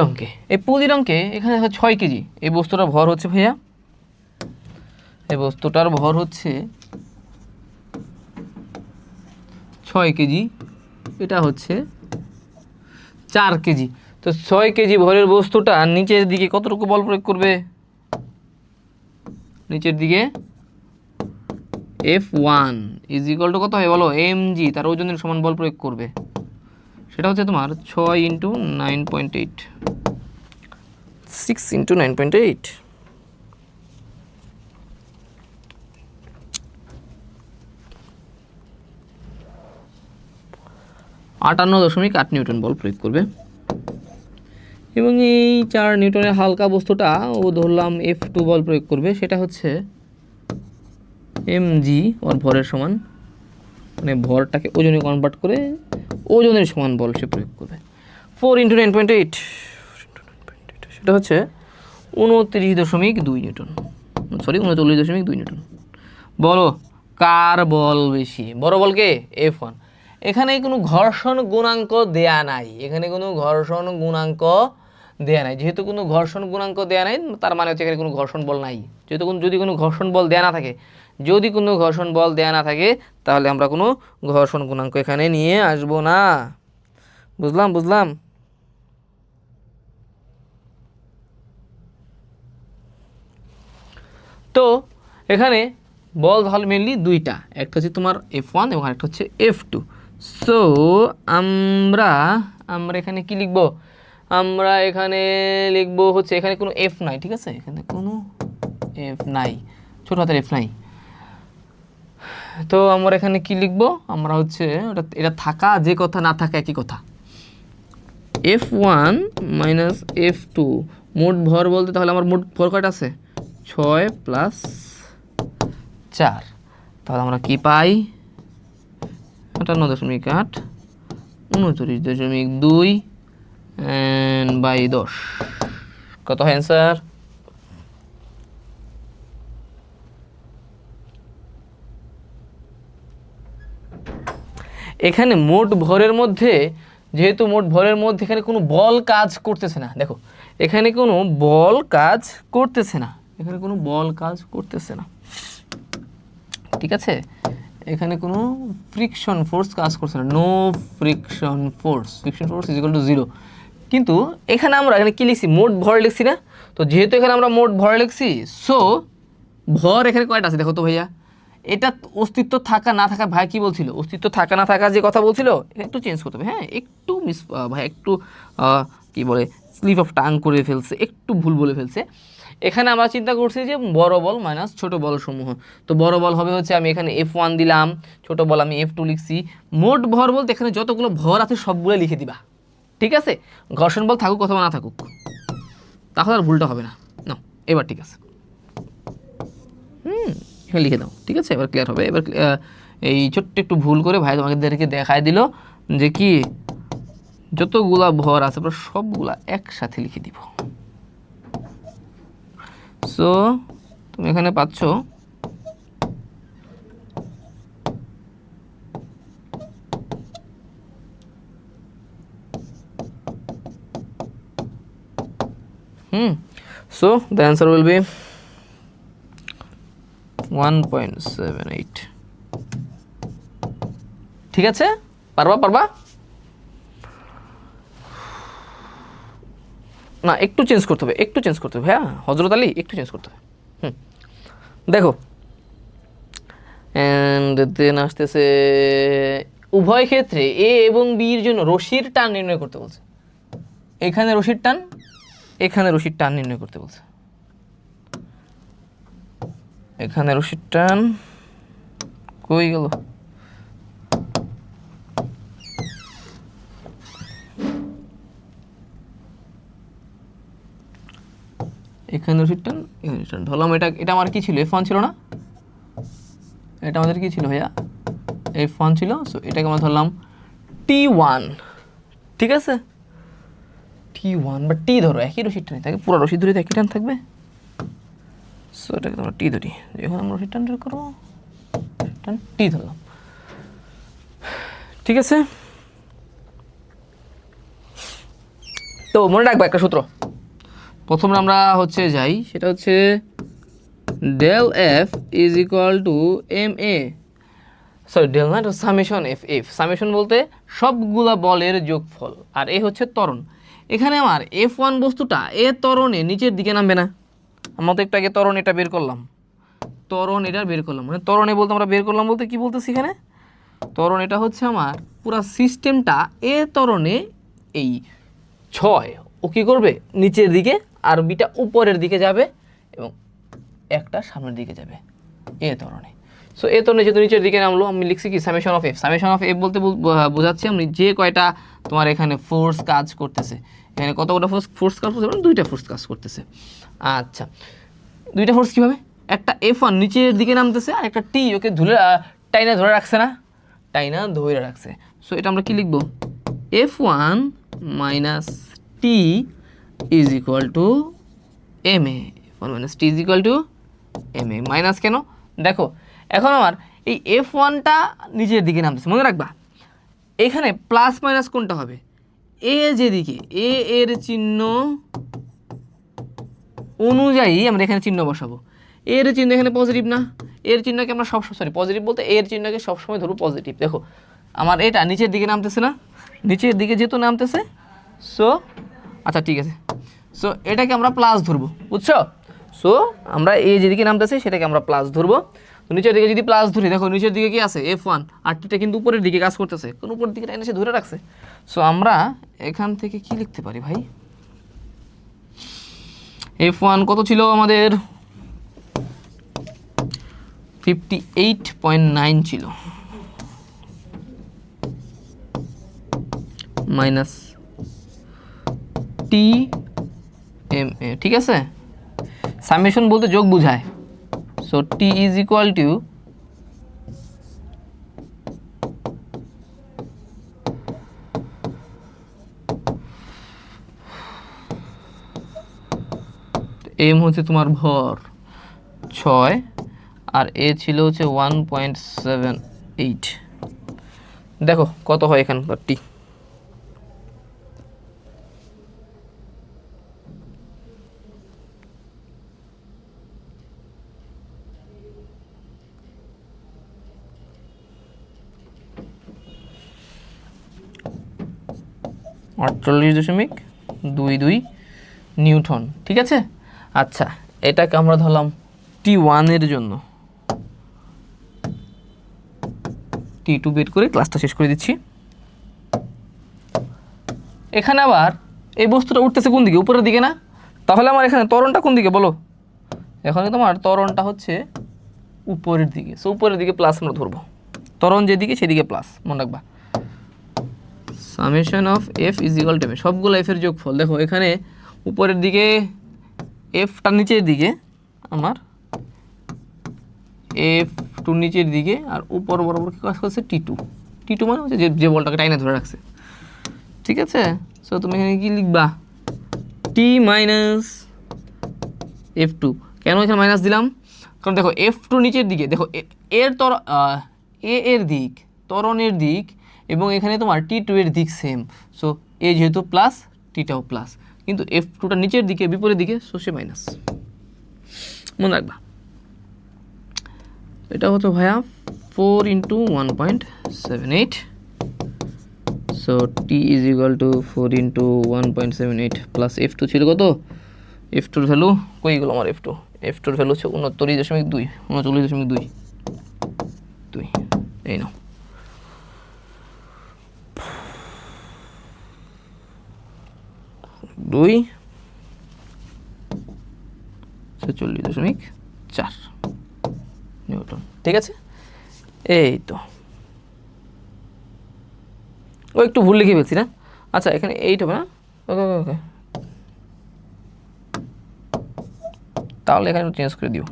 অঙ্কে এখানে 6 কেজি। এই বস্তুটা ভর হচ্ছে ভাইয়া এই বস্তুটার ভর হচ্ছে 6 কেজি, এটা হচ্ছে 4 কেজি। তো 6 কেজি ভরের বস্তুটা নিচের দিকে কতটুকু বল প্রয়োগ করবে? নিচের দিকে F1 ইজ ইকুয়াল টু কত হয় বলো? mg, তার ওজনের সমান বল প্রয়োগ করবে। সেটা হচ্ছে তোমার 6 ইন্টু 9.8, 6 ইন্টু 9.8। 58.8 নিউটন বল প্রয়োগ করবে। এবং এই 4 নিউটনের হালকা বস্তুটা ও ধরলাম F2 বল প্রয়োগ করবে, সেটা হচ্ছে mg ওর ভরের সমান, মানে ভরটাকে ওজনে কনভার্ট করে ওজনের সমান বল সে প্রয়োগ করবে। 4 ইন্টু 9.8, সেটা হচ্ছে 29.2 নিউটন, সরি 39.2 নিউটন। বলো কার বল বেশি? বড় বল কে? F1। এখানে কোনো ঘর্ষণ গুণাঙ্ক দেয়া নাই, এখানে কোনো ঘর্ষণ গুণাঙ্ক দেয়া নাই। যেহেতু কোনো ঘর্ষণ গুণাঙ্ক দেয়া নাই, তার মানে হচ্ছে এখানে কোনো ঘর্ষণ বল নাই। যেহেতু যদি কোনো ঘর্ষণ বল দেয়া না থাকে, যদি কোনো ঘর্ষণ বল দেয়া না থাকে, তাহলে আমরা কোনো ঘর্ষণ গুণাঙ্ক এখানে নিয়ে আসব না। বুঝলাম? বুঝলাম। তো এখানে বল তাহলে মেনলি দুইটা, একটা হচ্ছে তোমার F1 এবং আরেকটা হচ্ছে F2। সো আমরা এখানে কি লিখব? আমরা এখানে লিখব হচ্ছে এখানে কোনো F নাই, ঠিক আছে? এখানে কোনো F নাই, ছোট হাতের F নাই। তো আমরা এখানে কি লিখব? আমরা হচ্ছে এটা থাকা যে কথা, না থাকা একই কথা। F1 মাইনাস F2 মোট ভর বলতে তাহলে আমার মোট ভর কয়টা আছে? 6 প্লাস 4। তাহলে আমরা কি পাই? 58.8, 39.2 বাই 10। কত হয় অ্যান্সার? এখানে মোট ভরের মধ্যে, যেহেতু মোট ভরের মধ্যে এখানে কোনো বল কাজ করতেছে না, দেখো এখানে কোনো বল কাজ করতেছে না, এখানে কোনো বল কাজ করতেছে না, ঠিক আছে? এখানে কোনো ফ্রিকশন ফোর্স কাজ করছে না, no friction force, friction force is equal to 0। কিন্তু এখানে আমরা এখানে কি লিখছি? মোট ভর লিখছি না? তো যেহেতু এখানে আমরা মোট ভর লিখছি, সো ভর এখানে কয়টা আছে দেখো তো ভাইয়া। এটা অস্তিত্ব থাকা না থাকা, ভাই কি বলছিল? অস্তিত্ব থাকা না থাকা যে কথা বলছিল, একটু চেঞ্জ করতে হবে। হ্যাঁ, একটু ভাই একটু কি বলে স্লিপ অফ টাং করে ফেলছে, একটু ভুল বলে ফেলছে। এখানে আমরা চিন্তা করছি যে বড় বল মাইনাস ছোট বল সমূহ। তো বড় বল হবে হচ্ছে, আমি এখানে F1 দিলাম, ছোট বল আমি F2 লিখছি। মোট ভর বলতে এখানে যতগুলো ভর আছে সবগুলো লিখে দিবা, ঠিক আছে? ঘর্ষণ বল থাকুক অথবা না থাকুক, তাহলে আর ভুলটা হবে না। না, এবার ঠিক আছে। এখানে লিখে দাও, ঠিক আছে? এবার ক্লিয়ার হবে। এবার এই ছোট্ট একটু ভুল করে ভাই তোমাদেরকে দেখায় দিল যে কি যতগুলা ভর আছে আমরা সবগুলা একসাথে লিখে দিব। সো তুমি এখানে পাচ্ছ so the answer will be 1.78। ঠিক আছে? পারবা? না, একটু চেঞ্জ করতে হবে, হ্যাঁ হজরত আলী, একটু চেঞ্জ করতে হবে। দেখো, অ্যান্ড দেন আসতেছে উভয় ক্ষেত্রে এ এবং বির জন্য রশির টান নির্ণয় করতে বলছে। এখানে রশির টান, এখানে রশির টান নির্ণয় করতে বলছে। এখানে রশির টান কই গেল? এখানে রশির টান, এখানে রশির টান ধরলাম। এটা আমার কি ছিল? F1 ছিল না? এটা আমাদের কি ছিল ভাইয়া? F1 ছিল। সো এটাকে আমরা ধরলাম T1, ঠিক আছে? T1 বা T ধরো, একই রশির টানই থাকে, পুরো রশিদ ধরে একই টান থাকবে। সো এটাকে আমরা T ধরি। এখন আমরা রশির টান বের করবো, টান T ধরলাম, ঠিক আছে? তো মনে রাখবো একটা সূত্র, প্রথমে আমরা হচ্ছে যাই, সেটা হচ্ছে del F is equal to M A, sorry del না, সামেশন এফ। এফ সামেশন বলতে সবগুলা বলের যোগফল, আর এ হচ্ছে ত্বরণ। এখানে আমার F1 বস্তুটা এ ত্বরণে নিচের দিকে নামবে না। আমরা তো একটু আগে ত্বরণ এটা বের করলাম, ত্বরণ এটা বের করলাম, মানে ত্বরণে বলতে আমরা বের করলাম বলতে কি বলতেছি এখানে, ত্বরণ এটা হচ্ছে আমার পুরো সিস্টেমটা এ ত্বরণে এই 6 ও কী করবে নিচের দিকে, আর বিটা উপরের দিকে যাবে এবং একটা সামনের দিকে যাবে এ ত্বরণে। সো এ ত্বরণে যেহেতু নিচের দিকে নামলো, আমি লিখছি কি summation of F. Summation of F বলতে বোঝাচ্ছি আমি যে কয়টা তোমার এখানে ফোর্স কাজ করতেছে, এখানে কতটা ফোর্স কাজ করতেছে, মানে 2টা ফোর্স কাজ করতেছে। আচ্ছা 2টা ফোর্স কীভাবে, একটা F1 নিচের দিকে নামতেছে, আর একটা টি ওকে টাইনা ধরে রাখছে না, টাইনা ধরে রাখছে। সো এটা আমরা কি লিখবো, F1 minus T is equal to M A. F1 minus T is equal to M A. Minus কেন, দেখো এখন আমার এই F1টা নিচের দিকে নামতেছে, মনে রাখবা এখানে প্লাস মাইনাস কোনটা হবে, এ যেদিকে এ এর চিহ্ন অনুযায়ী আমরা এখানে চিহ্ন বসাবো। এর চিহ্ন এখানে পজিটিভ না, এর চিহ্নকে আমরা পজিটিভ বলতে এর চিহ্নকে সবসময় ধরবো পজিটিভ। দেখো আমার এটা নিচের দিকে নামতেছে না, নিচের দিকে যেহেতু নামতেছে, সো আচ্ছা ঠিক আছে, সো এটাকে আমরা প্লাস ধরবো, বুঝছো। সো আমরা এই যেদিকে নামতেছে সেটাকে আমরা প্লাস ধরবো। তো নিচের দিকে যদি প্লাস ধরি, দেখো নিচের দিকে কি আছে F1, আর টিটা কিন্তু উপরের দিকে কাজ করতেছে, কোন উপরের দিকে টাইনে সে ধরে রাখছে। সো আমরা এখান থেকে কি লিখতে পারি ভাই, F1 কত ছিল আমাদের, 58.9 ছিল, মাইনাস টি এম এ, ঠিক আছে। সামেশন বলতে যোগ বোঝায়। So T is equal to M হচ্ছে তোমার ভর 6, আর এ ছিল হচ্ছে 1.78। দেখো কত হয় এখানকার টি, $48.22 নিউটন, ঠিক আছে। আচ্ছা এটাকে আমরা ধরলাম T1 এর জন্য, T2 বের করে ক্লাসটা শেষ করে দিচ্ছি। এখানে আবার এই বস্তুটা উঠতেছে কোন দিকে, উপরের দিকে না, তাহলে আমার এখানে ত্বরণটা কোন দিকে বলো, এখানে তোমার ত্বরণটা হচ্ছে উপরের দিকে। সো উপরের দিকে প্লাস আমরা ধরবো, ত্বরণ যেদিকে সেদিকে প্লাস, মনে রাখবা। Summation of F is equal to M, সবগুলো এফ এর যোগফল। দেখো এখানে উপরের দিকে এফটা নিচের দিকে, আমার F2 নিচের দিকে, আর উপর বরাবর কি কাজ করছে T2। T2 মানে হচ্ছে যে বলটাকে টাইনে ধরে রাখছে, ঠিক আছে। সো তুমি এখানে কি লিখবা, টি মাইনাস F2। কেন এখানে মাইনাস দিলাম, কারণ দেখো F2 নিচের দিকে, দেখো এর এ এর দিক, ত্বরণের দিক, এবং এখানে তোমার T2 এর দিক সেম। সো এ যেহেতু প্লাস, টিটাও প্লাস, কিন্তু F2টা নিচের দিকে বিপরীত দিকে, সো সে মাইনাস, মনে রাখবা। এটা হতো ভাইয়া 4 × 1.78। So T is equal two 4 × 1.78 plus F2 ছিল কত, F2 ভ্যালু কই গেল আমার, F2 ভ্যালু হচ্ছে 39.2, 39.2, এই নাও। দুই 40.4 নিউটন, ঠিক আছে। এই তো ও একটু ভুল লিখে ফেলছি না, আচ্ছা এখানে 8 হবে না, ওকে ওকে, তাহলে এখানে চেঞ্জ করে দিও,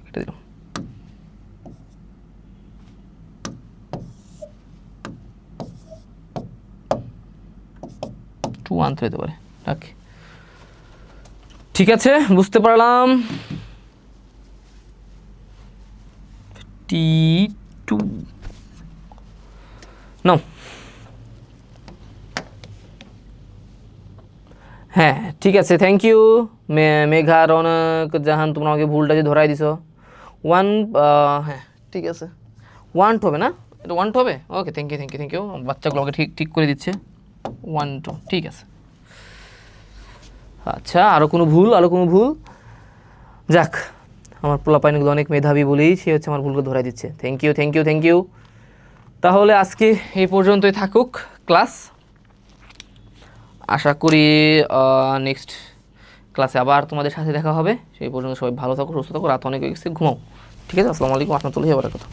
এটা দিও। টু আনতে হতে পারে, ঠিক আছে, বুঝতে পারলাম। T2 নাও, হ্যাঁ ঠিক আছে, থ্যাংক ইউ মেঘা, রৌনক, জাহান, তোমরা আমাকে ভুলটা যে ধরাই দিছো। ওয়ান, হ্যাঁ ঠিক আছে, ওয়ান টু হবে না, এটা ওয়ান টু হবে। Okay, thank you thank you thank you, বাচ্চাগুলো আমাকে ঠিক ঠিক করে দিচ্ছে। ওয়ান টু, ঠিক আছে। আচ্ছা, আরও কোনো ভুল, আরও কোনো ভুল? যাক, আমার পোলাপাইনগুলো অনেক মেধাবী বলেই সে হচ্ছে আমার ভুলগুলো ধরাই দিচ্ছে। Thank you thank you thank you. তাহলে আজকে এই পর্যন্তই থাকুক ক্লাস। আশা করি নেক্সট ক্লাসে আবার তোমাদের সাথে দেখা হবে। সেই পর্যন্ত সবাই ভালো থাকো, সুস্থ থাকো, রাত অনেক হয়ে গেছে, ঘুমাও। ঠিক আছে, আসসালামু আলাইকুম রহমতুল্লাহি ওয়া বারাকাতুহু।